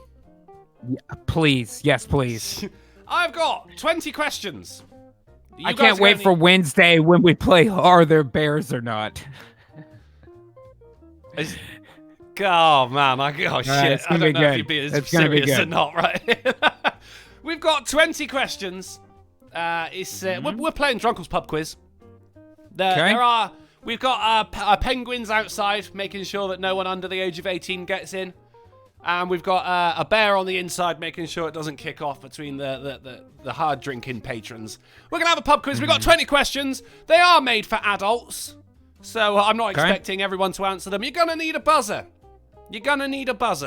Please. Yes, please. I've got 20 questions. You I guys can't are wait gonna for need- Wednesday when we play Are There Bears or Not? Oh man, shit! it's I gonna don't be know good. if you'd be as It's gonna be serious or good. not, right? We've got 20 questions. We're playing Drunkle's pub quiz. We've got penguins outside, making sure that no one under the age of 18 gets in, and we've got a bear on the inside, making sure it doesn't kick off between the hard drinking patrons. We're gonna have a pub quiz. We've got 20 questions. They are made for adults, so I'm not expecting everyone to answer them. You're gonna need a buzzer.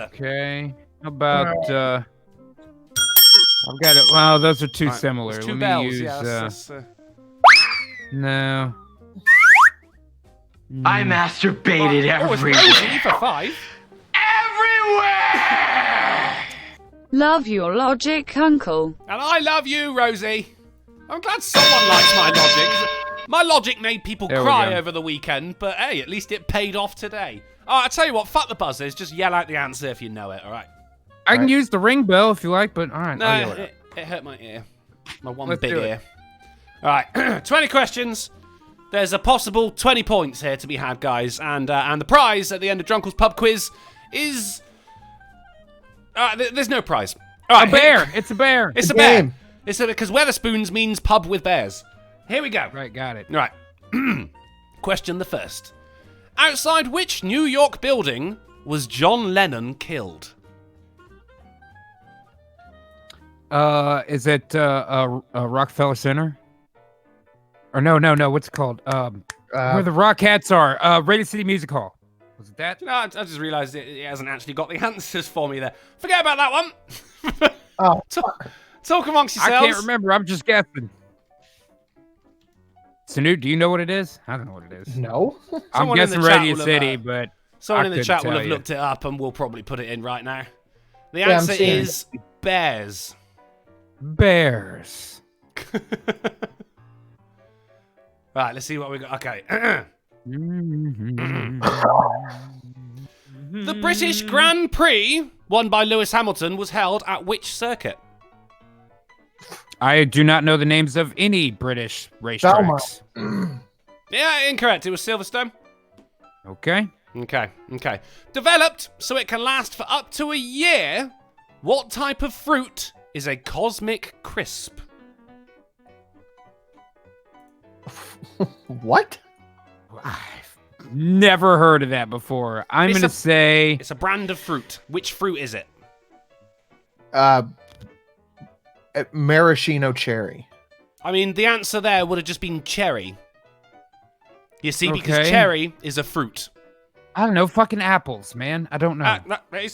Okay. How about, I've got it. Wow, those are too similar. There's Let two me bells. use, Yeah, no. I masturbated Oh, it's everywhere. Rosie for 5. Love your logic, uncle. And I love you, Rosie. I'm glad someone likes my logic. My logic made people There we cry go. over the weekend, but hey, at least it paid off today. All right, I tell you what, fuck the buzzers. Just yell out the answer if you know it, all right? I can use the ring bell if you like, but all right. No, I'll yell it. it hurt my ear. My one Let's big do it. ear. All right, 20 questions. There's a possible 20 points here to be had, guys. And the prize at the end of Drunkle's pub quiz is... there's no prize. All right, A bear. It's a bear. It's a game. bear. It's because Wetherspoons means pub with bears. Here we go. Right, got it. Right. Question the first. Outside which New York building was John Lennon killed? Is it Rockefeller Center? Or no, what's it called? Where the Rockettes are. Radio City Music Hall. Was it that? No, I just realised it hasn't actually got the answers for me there. Forget about that one. Oh. Talk amongst yourselves. I can't remember. I'm just guessing. Sanu, do you know what it is? I don't know what it is. No. I'm guessing Radio City, but someone in the chat will have looked it up and we'll probably put it in right now. The answer is bears. Bears. Right, let's see what we got. Okay. The British Grand Prix, won by Lewis Hamilton, was held at which circuit? I do not know the names of any British racetracks. Yeah, incorrect. It was Silverstone. Okay. Okay. Developed so it can last for up to a year, what type of fruit is a cosmic crisp? What? I've never heard of that before. I'm going to say... It's a brand of fruit. Which fruit is it? Maraschino cherry. I mean, the answer there would have just been cherry. You see, because cherry is a fruit. I don't know. Fucking apples, man. I don't know. It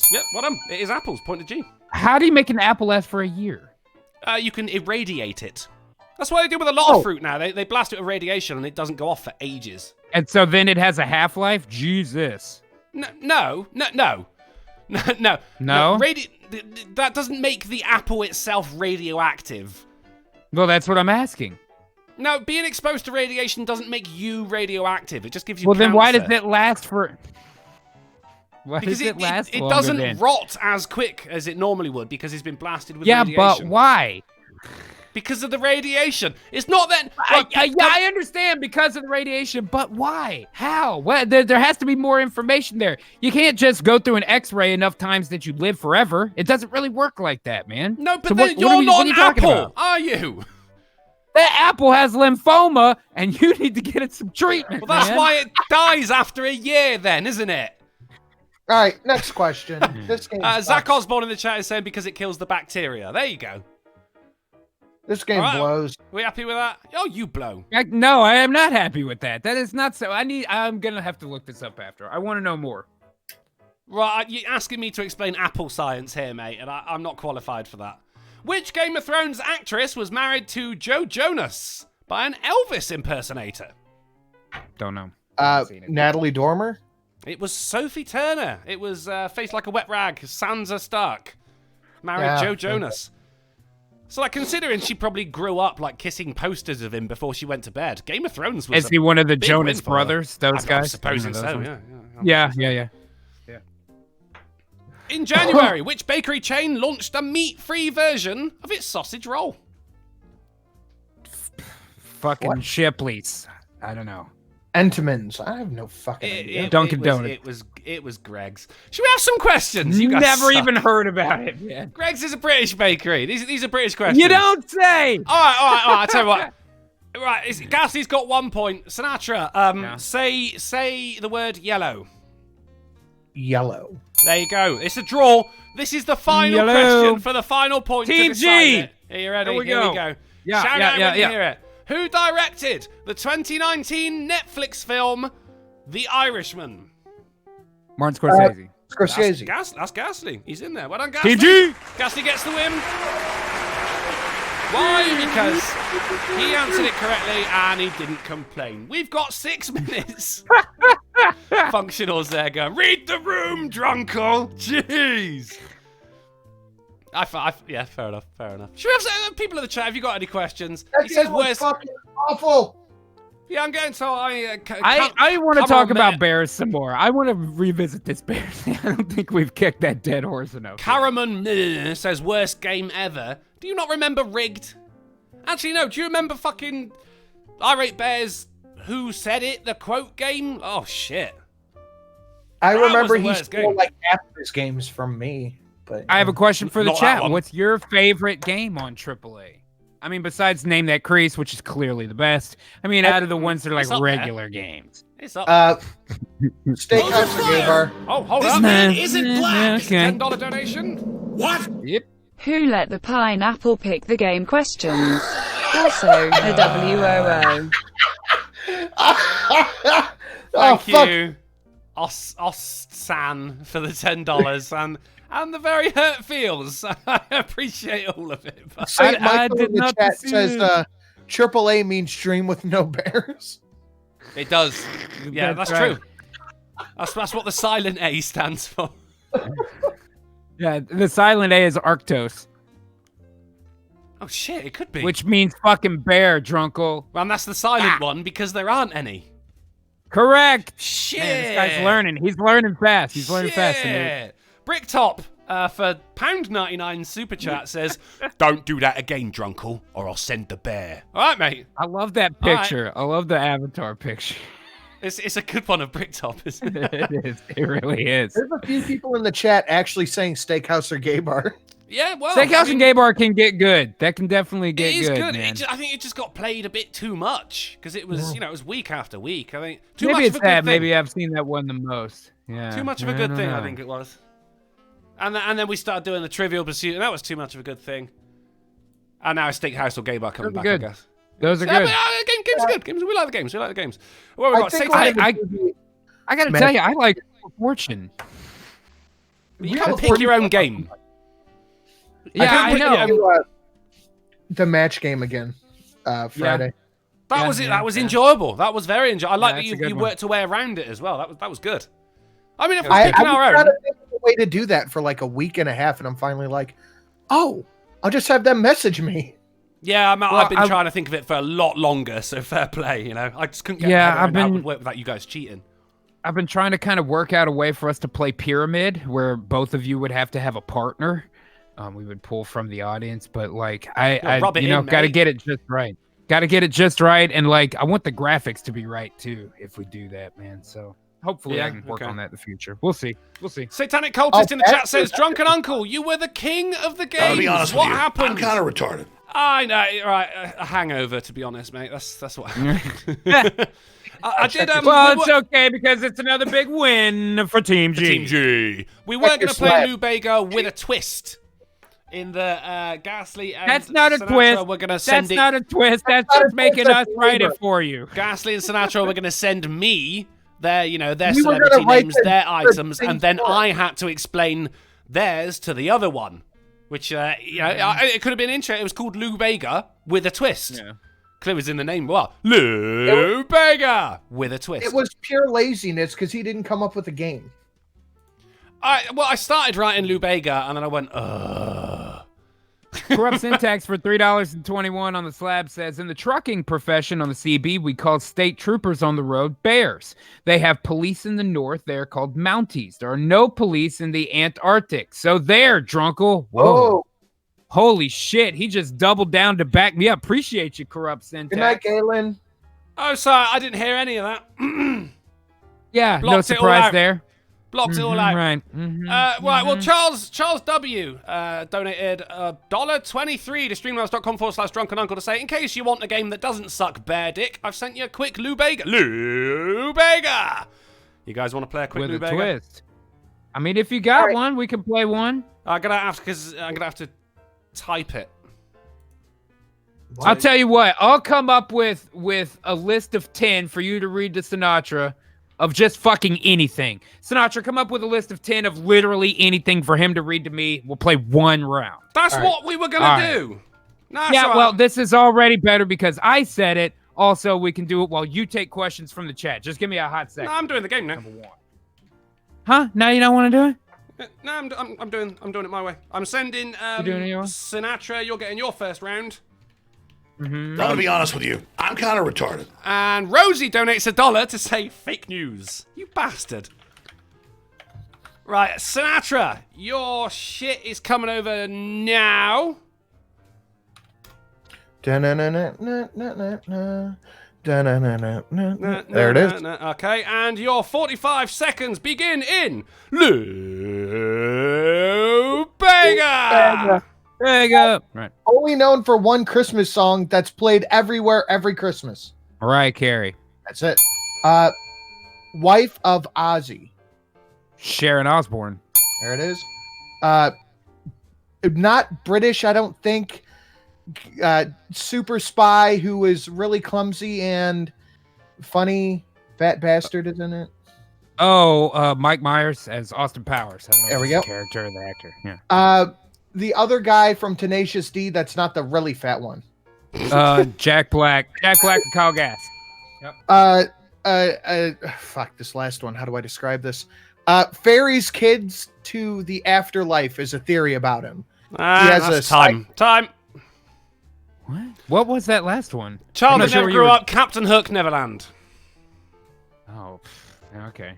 is apples. Point to G. How do you make an apple last for a year? You can irradiate it. That's what they do with a lot of fruit now. They blast it with radiation and it doesn't go off for ages. And so then it has a half-life? Jesus. No. No? That doesn't make the apple itself radioactive. Well, that's what I'm asking. No, being exposed to radiation doesn't make you radioactive. It just gives you cancer. Then why does it last for... Because it doesn't rot as quick as it normally would because it's been blasted with radiation. Yeah, but why? Because of the radiation. It's not that... I understand because of the radiation, but why? How? What? There has to be more information there. You can't just go through an X-ray enough times that you live forever. It doesn't really work like that, man. No, but then you're not an apple, are you? That apple has lymphoma, and you need to get it some treatment, Well, that's why it dies after a year then, isn't it? All right, next question. This game Zach Osborne in the chat is saying because it kills the bacteria. There you go. This game blows. We happy with that? Oh, you blow. No, I am not happy with that. That is not so. I'm gonna have to look this up after. I want to know more. Right, you're asking me to explain apple science here, mate, and I'm not qualified for that. Which Game of Thrones actress was married to Joe Jonas by an Elvis impersonator? Don't know. Natalie Dormer? It was Sophie Turner. It was Face Like a Wet Rag, Sansa Stark. Married Joe Jonas. So, like, considering she probably grew up, like, kissing posters of him before she went to bed, Game of Thrones was Is he one of the Jonas brothers, those guys? I'm supposing so, yeah. In January, which bakery chain launched a meat-free version of its sausage roll? Fucking Shipley's. I don't know. Entenmann's. I have no fucking idea. Dunkin' Donuts. It was Greg's. Should we have some questions? You guys never even heard about it. Yeah. Greg's is a British bakery. These are British questions. You don't say. All right. I'll tell you what. Right, Ghastly's got 1 point. Sinatra, say the word yellow. Yellow. There you go. It's a draw. This is the final question for the final point. Team to G. It. Are you ready? Here we go. Yeah, Shout out when you hear it. Who directed the 2019 Netflix film The Irishman? Martin Scorsese. Scorsese. That's Ghastly. He's in there. Well done, Ghastly. Team G. Ghastly gets the win. Why? Because he answered it correctly and he didn't complain. We've got 6 minutes. Functionals there going, read the room, drunkle. Jeez. Yeah, fair enough. Should we have some people in the chat? Have you got any questions? That game was fucking awful. Yeah, I'm getting so I want to talk about bears some more. I want to revisit this bear thing. I don't think we've kicked that dead horse enough. Karaman says worst game ever. Do you not remember Rigged? Actually, no. Do you remember fucking I Rate Bears? Who said it? The quote game? Oh shit. I remember he stole like half of his games from me. But I have a question for the chat. What's your favorite game on AAA? I mean, besides Name That Crease, which is clearly the best. I mean, out of the ones that are like regular games. It's up. Steakhouse or gay bar? Oh, hold This up. man isn't black. $10 donation. What? Yep. Who let the pineapple pick the game questions? Also, the WOO. Thank you, San, for the $10 and the very hurt feels. I appreciate all of it. But Saint Michael did in the not chat see says it. AAA means dream with no bears. it does. Yeah, that's right. true. That's what the silent A stands for. Yeah, the silent A is Arctos, Oh shit, it could be. which means fucking bear, drunkle. Well, and that's the silent one because there aren't any. Correct. Shit. Man, this guy's learning. He's learning fast. He's learning fast. Shit. Bricktop for £1.99 super chat says, "Don't do that again, drunkle, or I'll send the bear." All right, mate. I love that All right. picture. I love the avatar picture. It's a good one of Bricktop, isn't it? It is. It really is. There's a few people in the chat actually saying steakhouse or gay bar. Yeah, well, Steakhouse and gay bar can get good. That can definitely get it is good. good. Man. I think it just got played a bit too much because it was, it was week after week. I think too Maybe much it's of a good that. thing. Maybe I've seen that one the most. Yeah. Too much of a good thing, I think it was. And then we started doing the Trivial Pursuit, and that was too much of a good thing. And now Steakhouse or Gay Bar coming back, good. I guess. Those are Yeah, good. but, games are good. Games, we like the games. We like the games. What we got? I gotta tell you, I like Fortune. You can't pick your own game. Yeah, I know. The match game again, Friday. That was it. That was enjoyable. That was very enjoyable. I like that that's a good you one. worked a way around it as well. That was good. I mean, if we're I picking our was trying own. to think of a way to do that for like a week and a half, and I'm finally like, oh, I'll just have them message me. Yeah, I've been trying to think of it for a lot longer, so fair play, you know. I just couldn't get my head around how it would work without you guys cheating. I've been trying to kind of work out a way for us to play Pyramid, where both of you would have to have a partner. We would pull from the audience, but like I got to get it just right. Got to get it just right, and like I want the graphics to be right too. If we do that, man, so hopefully I can work on that in the future. We'll see. We'll see. Satanic Cultist in the chat says, "Drunken Uncle, you were the king of the games. I'll be honest what with you. happened?" I'm kind of retarded. I know, right? A hangover, to be honest, mate. That's what happened. I did. Well, it's okay because it's another big win for Team G. Team G. We weren't going to play Lou Bega with a twist in the Ghastly. And That's not a Sinatra, twist. We're gonna send That's not a twist. That's just making us write it for you. Ghastly and Sinatra were going to send me their, their You were celebrity gonna write names, the their items, thing and then for I had to explain theirs to the other one, which it could have been interesting. It was called Lou Bega with a twist. Yeah. Because it was in the name. Well, Lou Bega with a twist. It was pure laziness because he didn't come up with a game. I started writing Lou Bega, and then I went, ugh. Corrupt Syntax for $3.21 on the slab says, in the trucking profession on the CB, we call state troopers on the road bears. They have police in the north. They're called Mounties. There are no police in the Antarctic. So there, Drunkle. Whoa. Oh. Holy shit. He just doubled down to back me up. Appreciate you, Corrupt Syntax. Good night, Galen. Oh, sorry, I didn't hear any of that. Yeah, Blocked no it all surprise out. there. Blocked it all out. Right. Right, well, Charles W. Donated $1.23 to streamlabs.com/drunkenuncle to say, in case you want a game that doesn't suck bear dick, I've sent you a quick Lou Bega. Lou Bega! You guys want to play a quick With Lou a Bega? twist. I mean, if you got one, we can play one. I'm gonna have to type it. I'll tell you what. I'll come up with a list of 10 for you to read to Sinatra of just fucking anything. Sinatra, come up with a list of 10 of literally anything for him to read to me. We'll play one round. That's what we were gonna do. No, Yeah, right. well, this is already better because I said it. Also, we can do it while you take questions from the chat. Just give me a hot second. No, I'm doing the game now. Number one. Huh? Now you don't want to do it? No, I'm doing it my way. I'm sending doing it your way? Sinatra. You're getting your first round. I'll be honest with you. I'm kind of retarded. And Rosie donates $1 to say fake news. You bastard. Right, Sinatra, your shit is coming over now. There it is. Okay, and your 45 seconds begin in Lou Bega. There you go. Right. Only known for one Christmas song that's played everywhere every Christmas. Mariah Carey. That's it. wife of Ozzy. Sharon Osbourne. There it is. Not British, I don't think. Super spy who was really clumsy and funny. Fat bastard is in it. Oh, Mike Myers as Austin Powers. I don't know There if we he's go. the character or the actor. Yeah. The other guy from Tenacious D, that's not the really fat one. Jack Black. Jack Black and Kyle Gass. Fuck this last one. How do I describe this? Ferries kids to the afterlife is a theory about him. That's time. What was that last one? Child that never grew up, Captain Hook, Neverland. Oh, okay.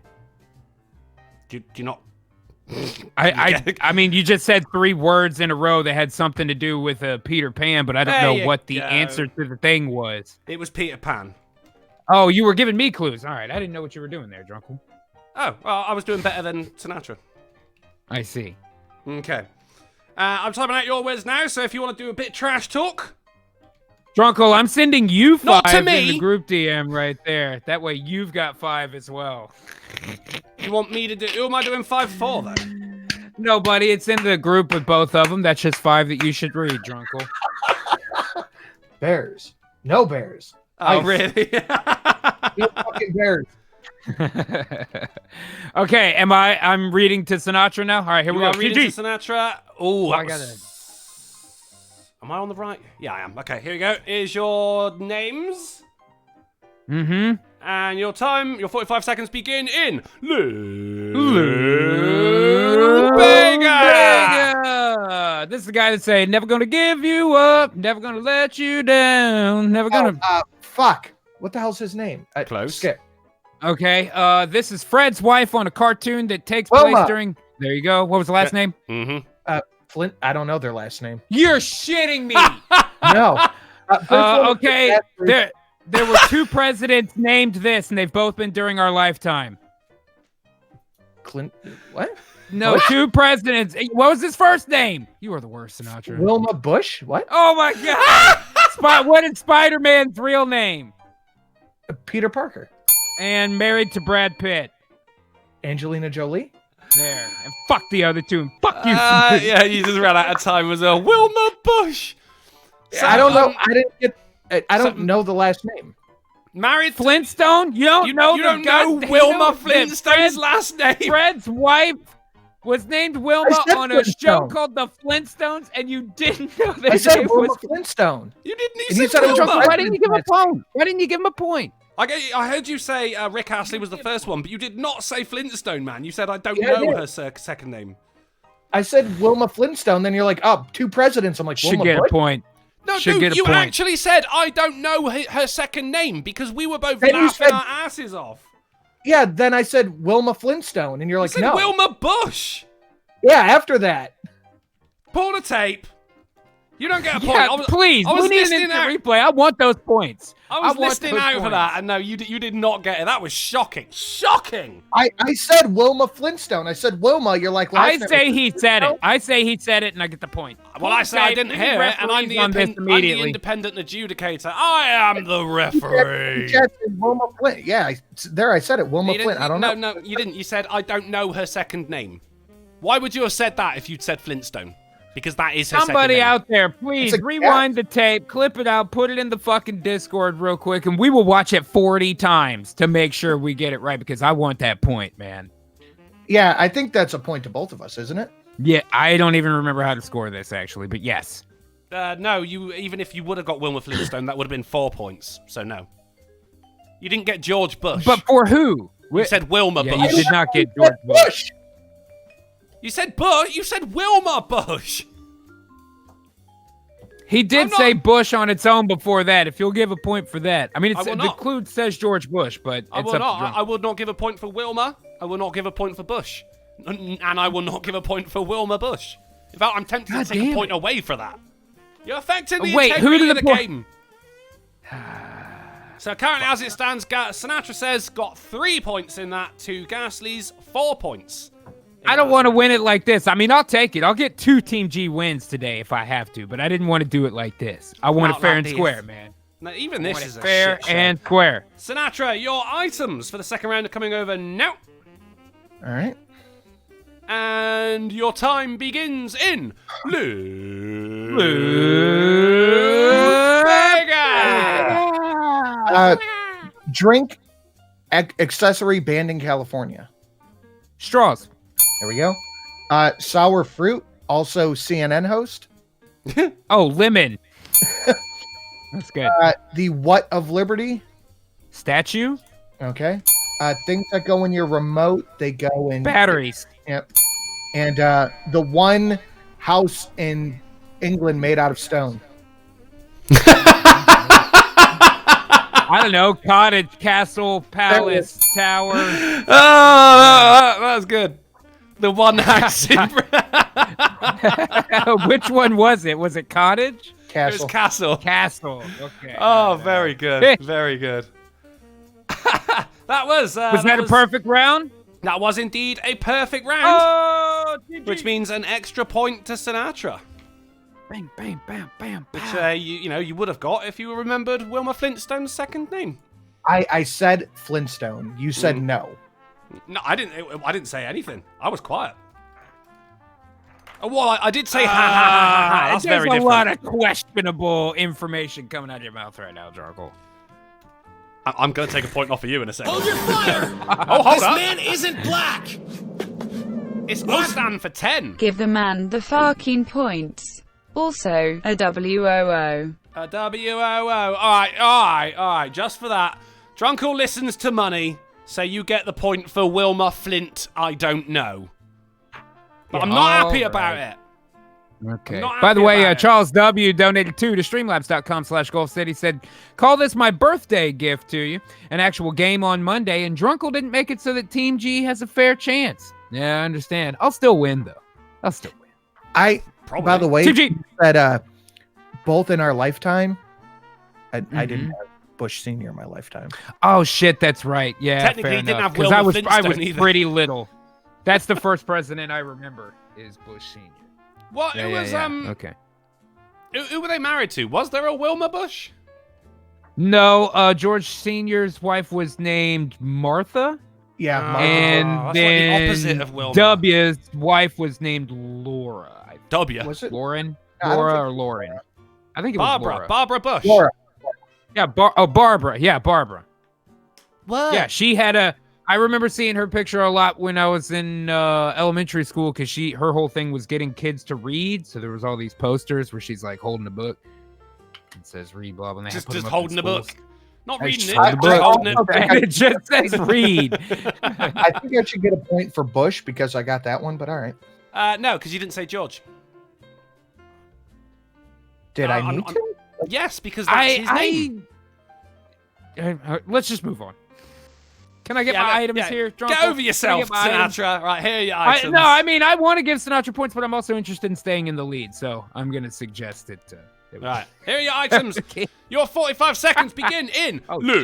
Do you not... I mean, you just said 3 words in a row that had something to do with Peter Pan, but I don't know what the answer to the thing was. It was Peter Pan. Oh, you were giving me clues. All right, I didn't know what you were doing there, Drunkle. Oh, well, I was doing better than Sinatra. I see. Okay. I'm typing out your words now, so if you want to do a bit of trash talk... Drunkle, I'm sending you 5 Not to me. in the group DM right there. That way you've got 5 as well. You want me to do... Who am I doing 5 for, though? No, buddy, it's in the group with both of them. That's just 5 that you should read, Drunkle. Bears. No bears. Oh, really? No fucking bears. Okay, I'm reading to Sinatra now? All right, here we go. Reading to Sinatra. Oh, I got it. Am I on the right? Yeah, I am. Okay, here we go. Here's your names. Mm-hmm. And your time, your 45 seconds begin in Lou Bega. This is the guy that say, never gonna give you up, never gonna let you down, never gonna... Fuck. What the hell's his name? Close. Skip. Okay, this is Fred's wife on a cartoon that takes Wilma. place during... There you go. What was the last name? Mm-hmm. Flint. I don't know their last name. You're shitting me. No. Okay, there were 2 presidents named this, and they've both been during our lifetime. Clint. What? No, 2 presidents. What was his first name? You are the worst, Sinatra. Wilma Bush? What? Oh my God! What is Spider-Man's real name? Peter Parker. And married to Brad Pitt. Angelina Jolie. There. And fuck the other 2. And fuck you. Yeah, you just ran out of time as well. Wilma Bush. So, I don't know. I don't know the last name. Married Flintstone? You don't know Wilma Flintstone's last name. Fred's wife was named Wilma on a show Flintstone. called The Flintstones, and you didn't know that I said name Wilma was Flintstone. You didn't. And You you said said it was Wilma. a Why didn't you give him a point? Why didn't you give him a point? I heard you say Rick Astley was the first one, but you did not say Flintstone, man. You said I don't Yeah, I know did. her second name. I said Wilma Flintstone. Then you're like, oh, 2 presidents. I'm like, Should Wilma get Bush? a point. No, Should dude, get a you point. actually said I don't know her second name because we were both Then you laughing said- our asses off. Yeah. Then I said Wilma Flintstone, and you're You like, said no. Wilma Bush. Yeah. After that. Pull the tape. You don't get a point. Yeah, please. I was We need an listening instant out. replay. I want those points. I was want listening those out for points. that, and no, you did not get it. That was shocking. Shocking. I said Wilma Flintstone. I said Wilma. You're like, I last say name. he said it. I say he said it, and I get the point. Well, I say I Okay, didn't we hear it, and I'm the, referees on this I'm the immediately. independent adjudicator. I am the referee. Yes, Wilma Flint. Yeah. I said it. Wilma You Flint. didn't- I don't know. No, you didn't. You said I don't know her second name. Why would you have said that if you'd said Flintstone? Because that is her Somebody second name. out there, please It's a rewind the tape, clip it out, put it in the fucking Discord real quick, and we will watch it 40 times to make sure we get it right because I want that point, man. Yeah. I think that's a point to both of us, isn't it? Yeah, I don't even remember how to score this actually, but yes. No, even if you would have got Wilma Flintstone, that would have been 4 points. So no. You didn't get George Bush. But for who? You said Wilma Yeah, Bush. you did not get George Bush. You said Bush. You said Wilma Bush. He did say Bush on its own before that. If you'll give a point for that. I mean, it's, I will the not. clue says George Bush, but I it's will up not. to Drunk. I will not give a point for Wilma. I will not give a point for Bush. And I will not give a point for Wilma Bush. In fact, I'm tempted God to take damn a point it. away for that. You're affecting the Wait, who integrity did of the the point- game. So currently, as it stands, Sinatra says got 3 points in that to Ghastly's 4 points. I don't want to win it like this. I mean, I'll take it. I'll get 2 Team G wins today if I have to, but I didn't want to do it like this. I want it fair and Outlandish. square, man. Now, even this is a fair shit show. and square. Sinatra, your items for the second round are coming over now. All right. And your time begins in Drink accessory banned in California. Straws. There we go. Sour fruit, also CNN host. Oh, lemon. That's good. The what of Liberty? Statue. Okay. Things that go in your remote, they go in batteries. Yep. And the one house in England made out of stone. I don't know. Cottage, castle, palace, tower. Oh, that was good. The one house in... Which one was it? Was it cottage? Castle. It was castle. Castle. Okay. Oh, very good. Very good. That was that a perfect round? That was indeed a perfect round. Oh, which means an extra point to Sinatra. Bang, bang, bam, bam, which you would have got if you remembered Wilma Flintstone's second name. I said Flintstone. You said no. No, I didn't say anything. I was quiet. Oh, well, I did say ha ha ha ha. That's very different. There's a lot of questionable information coming out of your mouth right now, Jargle. I'm going to take a point off of you in a second. Hold your fire! Oh, hold this up. man isn't black! It's all stand for 10. Give the man the fucking points. Also, a WOO. A WOO. All right. Just for that. Drunkle listens to money, so you get the point for Wilma Flint, I don't know. But I'm not happy about it. Okay. By the way, Charles W. donated to streamlabs.com/GolfCity, said, call this my birthday gift to you. An actual game on Monday, and Drunkle didn't make it so that Team G has a fair chance. Yeah, I understand. I'll still win, though. I'll still win. Probably. By the way, Team G. that both in our lifetime, I didn't have Bush Sr. in my lifetime. Oh, shit, that's right. Yeah, technically, fair he didn't enough, have Wilma I was Flintstone either. pretty little. That's the first president I remember is Bush Sr. What? Okay. Who were they married to? Was there a Wilma Bush? No, George Sr.'s wife was named Martha. Yeah, Martha. And that's then like the opposite of Wilma. W's wife was named Laura. W. Was it Lauren? No, Laura or Lauren? I think it was Laura. Barbara Bush. Laura? Yeah, Barbara. Yeah, Barbara. What? Yeah, she had I remember seeing her picture a lot when I was in elementary school because her whole thing was getting kids to read. So there was all these posters where she's like holding a book. It says read, blah, blah. Just holding the book. Not reading it. Just holding it. It just says read. I think I should get a point for Bush because I got that one, but all right. No, because you didn't say George. Did I need to? Yes, because that's his name. Let's just move on. Can I get my items here? Get over yourself, Sinatra. Right, here are your items. I want to give Sinatra points, but I'm also interested in staying in the lead, so I'm going to suggest it. Right, here are your items. Okay. Your 45 seconds begin in Lube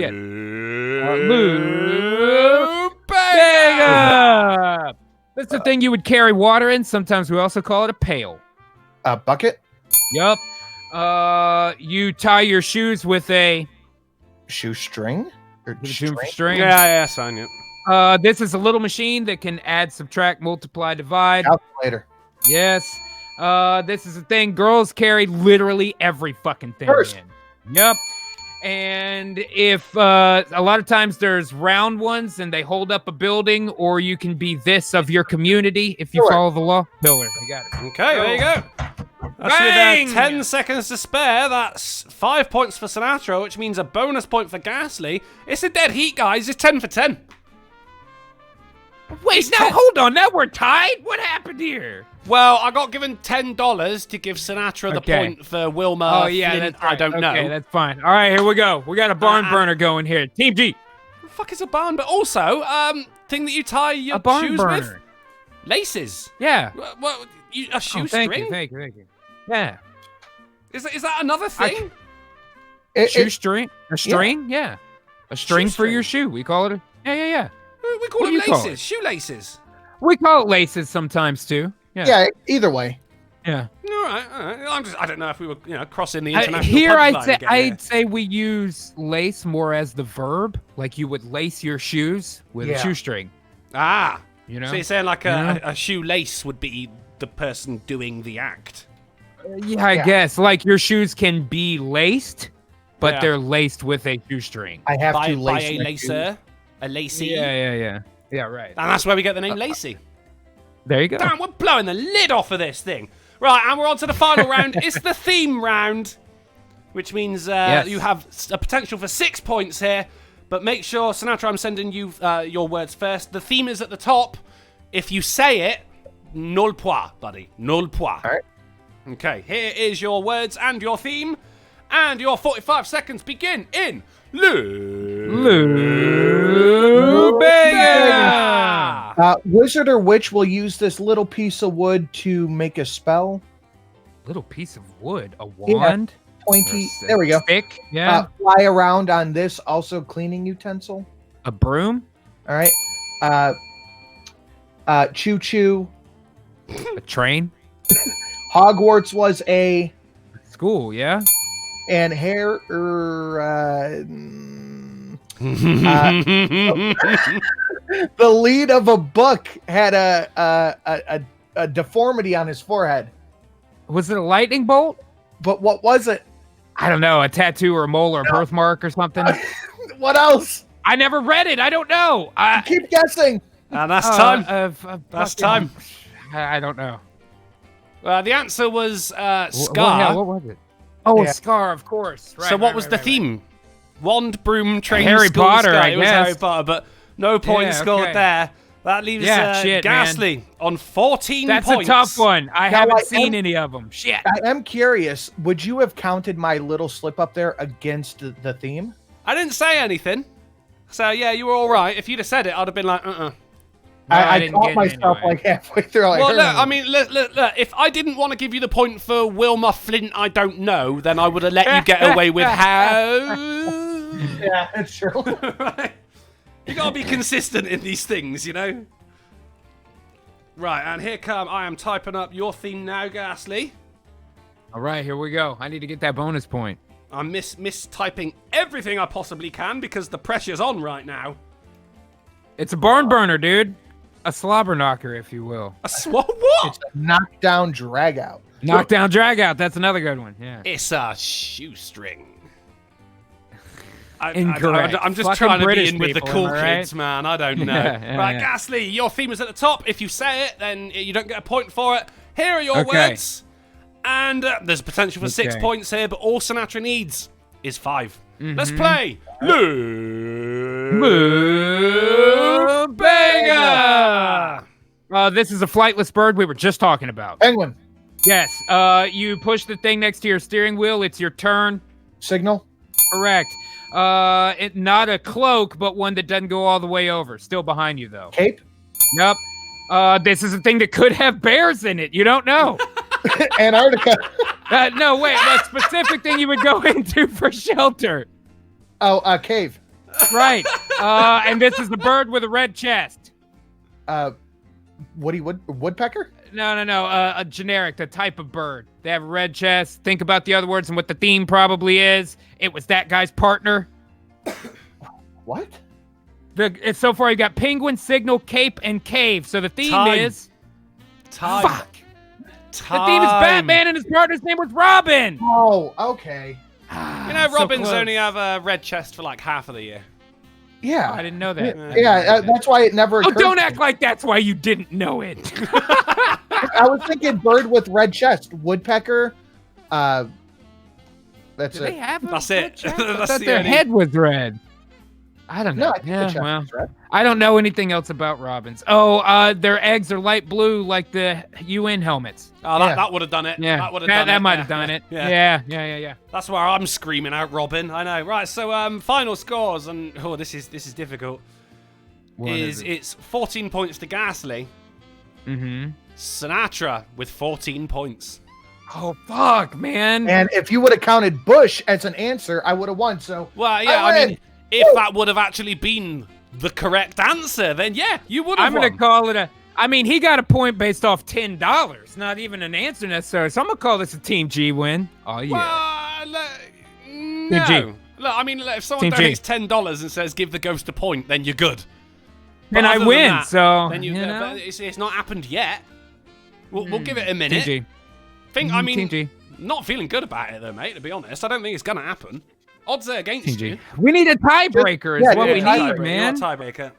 Bag. That's the thing you would carry water in. Sometimes we also call it a pail. A bucket? Yup. You tie your shoes with a shoestring? String? Yeah, son. Yeah. This is a little machine that can add, subtract, multiply, divide. Calculator. Yes. This is a thing girls carry literally every fucking thing in. Yep. And if a lot of times there's round ones and they hold up a building, or you can be this of your community if you follow the law. Pillar. You got it. Okay, there you go. That's with 10 seconds to spare. That's 5 points for Sinatra, which means a bonus point for Ghastly. It's a dead heat, guys. It's 10 for 10. Wait, now hold on. Now we're tied? What happened here? Well, I got given $10 to give Sinatra the point for Wilma. Oh, yeah, Flint, that's right. I don't know. Okay, that's fine. All right, here we go. We got a barn burner going here. Team G. What the fuck is a barn? But also, thing that you tie your shoes with? Laces. Yeah. What a shoestring? Thank you. Yeah. Is that another thing? Shoestring? A string? Yeah. A string for your shoe. We call it yeah. We call them laces. Shoelaces. We call it laces sometimes too. Yeah, either way. Yeah. All right. I don't know if we were, crossing the international Here, punchline I'd say we use lace more as the verb, like you would lace your shoes with a shoestring. Ah, you know. So you're saying like a shoelace would be the person doing the act. Yeah, I guess. Like your shoes can be laced, but they're laced with a shoestring. I have to by lace a lacer, a lacy. Yeah, right. And that's where we get the name Lacey. There you go. Damn, we're blowing the lid off of this thing. Right, and we're on to the final round. It's the theme round, which means you have a potential for 6 points here. But make sure, Sinatra, I'm sending you your words first. The theme is at the top. If you say it, nul point, buddy. Nul point. All right. Okay, here is your words and your theme. And your 45 seconds begin in Lubega. Wizard or witch will use this little piece of wood to make a spell. Little piece of wood? A wand? Pointy. There we go. Stick? Yeah. Fly around on this, also cleaning utensil. A broom? All right. Choo-choo. A train? Hogwarts was a... School, yeah? And hair... the lead of a book had a deformity on his forehead. Was it a lightning bolt? But what was it? I don't know. A tattoo or a mole or a birthmark or something? What else? I never read it. I don't know. Keep guessing. And that's time. That's time. I don't know. The answer was scar. What was it? Oh, a scar, of course. Right, so what was the theme? Wand, broom, train, Harry school, Potter, sky. I It was guess. Harry Potter, but no points scored there. That leaves Ghastly on 14 points. That's a tough one. I haven't seen any of them. Shit. I am curious. Would you have counted my little slip up there against the theme? I didn't say anything. So, yeah, you were all right. If you'd have said it, I'd have been like, I caught myself like halfway through. Like, well, look, I mean, look, if I didn't want to give you the point for Wilma Flint, I don't know, then I would have let you get away with how. Yeah, that's true. Right? You gotta be consistent in these things, you know? Right, and here I am typing up your theme now, Ghastly. All right, here we go. I need to get that bonus point. I'm mistyping everything I possibly can because the pressure's on right now. It's a barn burner, dude. A slobber knocker, if you will. What? It's a knockdown drag out. Knockdown drag out. That's another good one. Yeah. It's a shoestring. Incorrect. I'm just Fucking trying to British be in with the people, cool am I kids, man. I don't know. Yeah, right, yeah. Ghastly, your theme is at the top. If you say it, then you don't get a point for it. Here are your words. And there's potential for 6 points here, but all Sinatra needs is 5. Let's play. Lubega! This is a flightless bird we were just talking about. Penguin. Yes. You push the thing next to your steering wheel. It's your turn. Signal. Correct. Not a cloak, but one that doesn't go all the way over. Still behind you, though. Cape. Yep. This is a thing that could have bears in it. You don't know. Antarctica. No, wait. A specific thing you would go into for shelter. Oh, a cave. Right. And this is the bird with a red chest. Woodpecker? No. A generic, the type of bird. They have a red chest. Think about the other words and what the theme probably is. It was that guy's partner. What? So far, you got penguin, signal, cape, and cave. So the theme is... Time. Fuck. The theme is Batman, and his partner's name was Robin. Oh, okay. You know, Robins only have a red chest for like half of the year. Yeah. I didn't know that. Yeah, that's why it never occurred. Oh, don't act like that's why you didn't know it. I was thinking bird with red chest. Woodpecker. That's Do they have a That's red it. chest? I That's thought the their only- head was red. I don't know. No, I think the chest is red. I don't know anything else about robins. Oh, their eggs are light blue like the UN helmets. Oh, that would have done it. Yeah, that would have done it. That might have done it. Yeah. That's why I'm screaming out Robin. I know. Right. So final scores, and this is difficult. It's 14 points to Ghastly. Mm-hmm. Sinatra with 14 points. Oh fuck, man! And if you would have counted Bush as an answer, I would have won. So well, yeah. I mean, if that would have actually been the correct answer, then yeah, you would have. I'm gonna call it I mean, he got a point based off $10, not even an answer necessarily. So I'm gonna call this a Team G win. Oh yeah. Well, Team no. G. Look, I mean, if someone Team G. donates $10 and says give the ghost a point, then you're good. Then But I other than win. that, So then you know? but it's not happened yet. We'll give it a minute. Team G. I mean, Team G. not feeling good about it though, mate. To be honest, I don't think it's gonna happen. Odds are against Team G. you. We need a tiebreaker. Is what we need, man. Tiebreaker.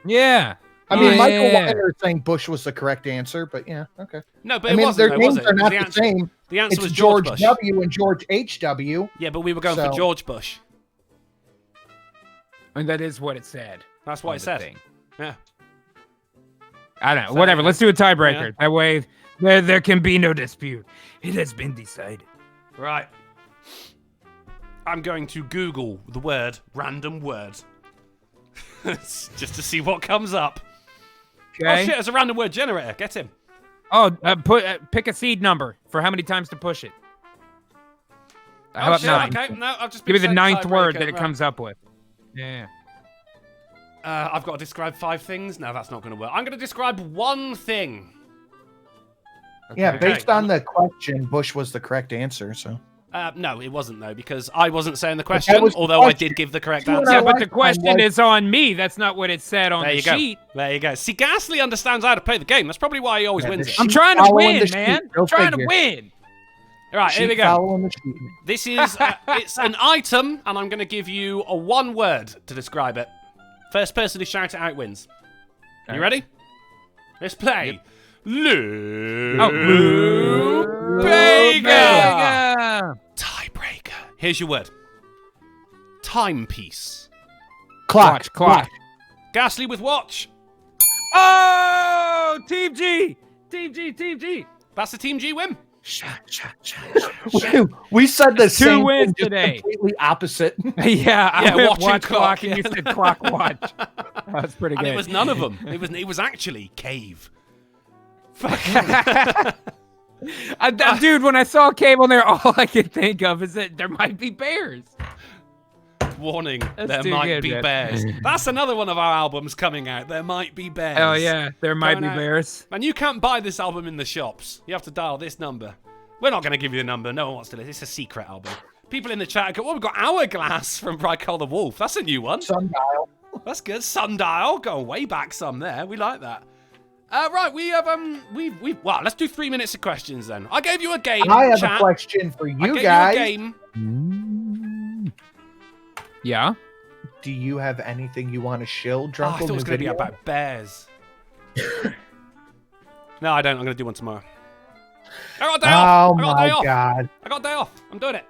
Yeah. I mean, Michael Yeah. Weiner is saying Bush was the correct answer, but yeah, okay. No, but I it mean, wasn't. their Though, was names it? are not the the answer, same. The answer It's was George Bush. W and George H.W. Yeah, but we were going for George Bush. And that is what it said. That's what it said. Thing. Yeah. I don't know. So, Whatever. Let's do a tiebreaker. Yeah. That way, there can be no dispute. It has been decided. Right. I'm going to Google the word random word. Just to see what comes up. Okay. Oh shit, it's a random word generator. Get him. Oh, pick a seed number for how many times to push it. How about shit, 9? Okay. No, I've just Give me been the sent 9th word tiebreaker, that it right. comes up with. Yeah. I've got to describe 5 things. No, that's not going to work. I'm going to describe one thing. Yeah, Okay. based on the question, Bush was the correct answer. So No, it wasn't though, because I wasn't saying the question, was the although I question. did give the correct You and answer. I Yeah, but last the time question was- is on me. That's not what it said on There the you go. sheet. There you go. See, Ghastly understands how to play the game. That's probably why he always Yeah, wins the it. I'm sheet trying to following win, the sheet. man. Go I'm trying figure. to win. All right, here we Sheet go. following the sheet. This is it's an item, and I'm going to give you a one word to describe it. First person to shout it out wins. Are you ready? Let's play. Lou Bega. Bega. Tiebreaker. Here's your word. Timepiece. Clock. Clock. Ghastly with watch. Oh, Team G. Team G. Team G. That's the Team G win. We said the same wins thing, just today. completely opposite. Yeah, I Yeah, went watching watch clock, clock, and you yeah. said clock watch. That's pretty And good. it was none of them. It was actually cave. Dude, when I saw cave on there, all I could think of is that there might be bears. Warning, That's there too might good, be man. bears. That's another one of our albums coming out. There might be bears. Oh yeah, there might be Going out. bears. And you can't buy this album in the shops. You have to dial this number. We're not going to give you the number. No one wants to listen. It's a secret album. People in the chat go, well, we've got Hourglass from Bright Call the Wolf. That's a new one. Sundial. That's good. Sundial. Going way back some there. We like that. Right, we have, wow, let's do 3 minutes of questions then. I gave you a game, I have chat. a question for I you gave guys. you a game. Yeah. Do you have anything you want to shill, Oh, I Drunkle? thought it was new going to be video? about bears. No, I don't. I'm going to do one tomorrow. I got a day off. Oh I got a day my off. god. I got a day off. I'm doing it.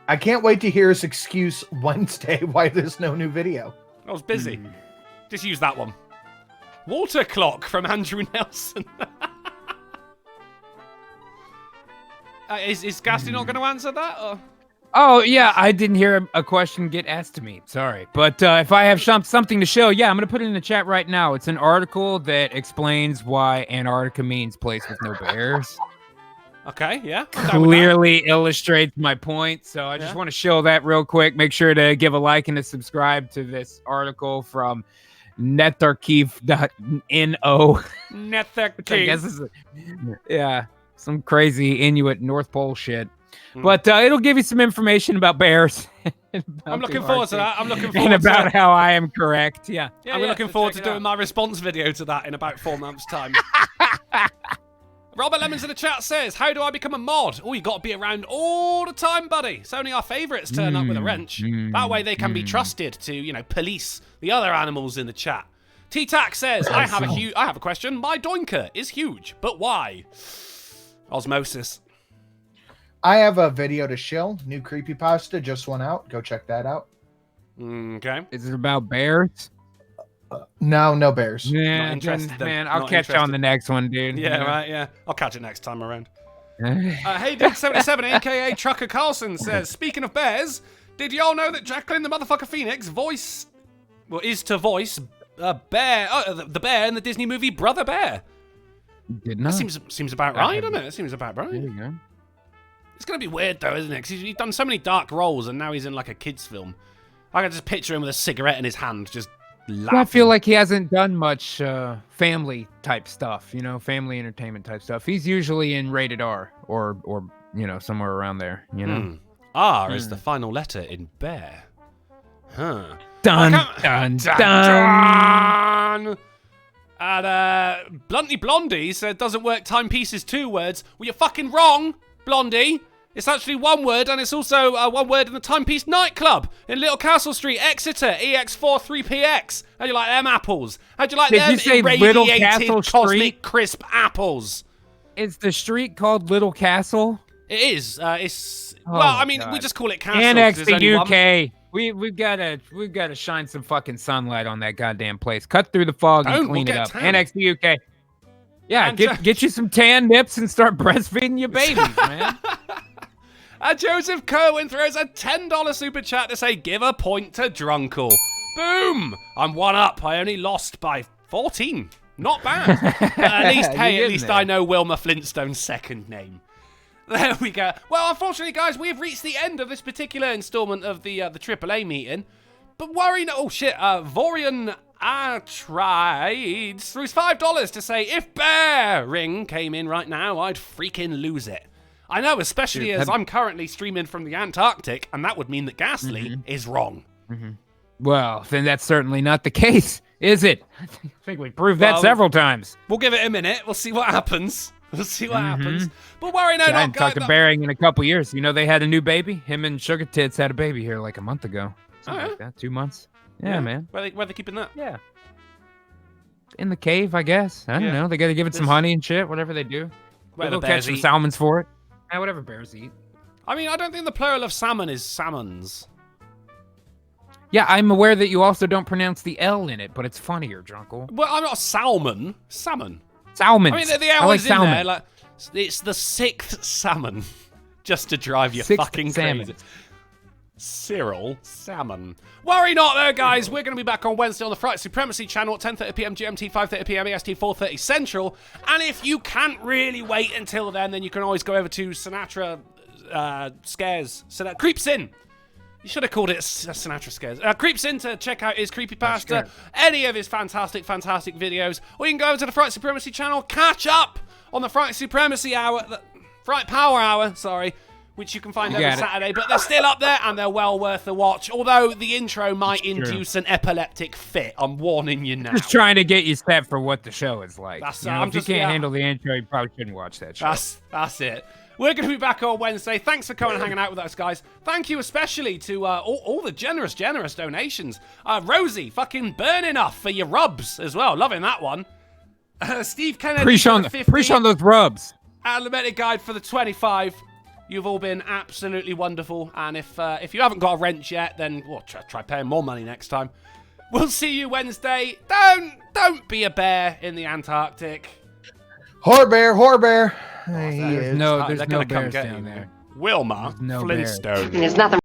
I can't wait to hear his excuse Wednesday why there's no new video. I was busy. Just use that one. Water clock from Andrew Nelson. Is Ghastly not going to answer that? Or? Oh yeah, I didn't hear a question get asked to me. Sorry, but if I have something to show, yeah, I'm gonna put it in the chat right now. It's an article that explains why Antarctica means place with no bears. Okay, yeah. I'm down with Clearly illustrates my point. So I just Yeah. want to show that real quick. Make sure to give a like and to subscribe to this article from netarchive.no. that. Which I guess is some crazy Inuit North Pole shit. Hmm. But it'll give you some information about bears. I'm about looking the forward to Arctic, that. I'm looking and forward about to how I am correct. Yeah. I'm looking so forward check to it doing out. my response video to that in about 4 months' time. Robert Lemons in the chat says, how do I become a mod? Oh, you got to be around all the time, buddy. It's only our favourites turn up with a wrench. That way they can be trusted to, police the other animals in the chat. Tic Tac says, I have a question. My doinker is huge, but why? Osmosis. I have a video to shill. New creepypasta just went out. Go check that out. Okay. Is it about bears? No bears. Yeah, interested then. man, I'll Not catch you on interested. the next one, dude. Yeah, right, yeah. I'll catch it next time around. Hey, Dude 77, aka Trucker Carlson says, speaking of bears, did y'all know that Jacqueline the motherfucker Phoenix is to voice a bear, the bear in the Disney movie Brother Bear? Did not. That seems about right, doesn't it? It seems about right. There you go. It's gonna be weird though, isn't it? Because he's done so many dark roles, and now he's in like a kids' film. I can just picture him with a cigarette in his hand, just I feel like he hasn't done much family type stuff, you know, family entertainment type stuff. He's usually in rated R or you know, somewhere around there, you know. R is the final letter in bear. Huh. Dun, dun, dun. And Bluntly Blondie said doesn't work timepiece is 2 words. Well, you're fucking wrong, Blondie. It's actually 1 word, and it's also 1 word in the Timepiece nightclub in Little Castle Street, Exeter, EX43PX. How'd you like them apples? How'd you like them irradiated cosmic crisp apples? Is the street called Little Castle? It is. Well, I mean, we just call it Castle. Annex the UK. We've gotta shine some fucking sunlight on that goddamn place. Cut through the fog and clean it up. Annex the UK. Yeah, get you some tan nips and start breastfeeding your babies, man. Joseph Kerwin throws a $10 super chat to say, give a point to Drunkle. Boom! I'm 1 up. I only lost by 14. Not bad. But at least I know Wilma Flintstone's second name. There we go. Well, unfortunately, guys, we have reached the end of this particular installment of the AAA meeting. But worry no. Oh, shit. Vorian Atrides threw $5 to say, if Bear Ring came in right now, I'd freaking lose it. I know, especially as I'm currently streaming from the Antarctic, and that would mean that Ghastly is wrong. Well, then that's certainly not the case, is it? I think we proved that several times. We'll give it a minute. We'll see what happens. We'll see what happens. But worry no, I haven't talked to Bearing in a couple years. You know, they had a new baby. Him and Sugar Tits had a baby here like a month ago. Something like that. 2 months. Yeah, man. Where they keeping that? Yeah. In the cave, I guess. I don't know. They got to give it some honey and shit, whatever they do. They'll catch some salmons for it. Whatever bears eat. I mean, I don't think the plural of salmon is salmons. Yeah, I'm aware that you also don't pronounce the L in it, but it's funnier, Drunkle. Well, I'm not salmon. Salmon. Salmon. I mean, the L is in there. Like, it's the 6th salmon. Just to drive you fucking crazy. Cyril Salmon. Worry not though, guys. We're going to be back on Wednesday on the Fright Supremacy channel at 10:30 p.m. GMT, 5:30 p.m. EST, 4:30 Central. And if you can't really wait until then you can always go over to Sinatra Scares. Creeps In. You should have called it Sinatra Scares. Creeps In to check out his creepypasta, any of his fantastic videos. Or you can go over to the Fright Supremacy channel, catch up on the Fright Supremacy Hour, Fright Power Hour, sorry, which you can find every Saturday, but they're still up there and they're well worth a watch. Although the intro might induce an epileptic fit, I'm warning you now. Just trying to get you set for what the show is like. If you can't handle the intro, you probably shouldn't watch that show. That's it. We're going to be back on Wednesday. Thanks for coming and hanging out with us, guys. Thank you especially to all the generous donations. Rosie, fucking burning off for your rubs as well. Loving that one. Steve Kennedy, preach on those rubs. Athletic Guide for the 25. You've all been absolutely wonderful. And if you haven't got a wrench yet, then try paying more money next time. We'll see you Wednesday. Don't be a bear in the Antarctic. Whore bear. There's no bears down there. Wilma Flintstone. There's nothing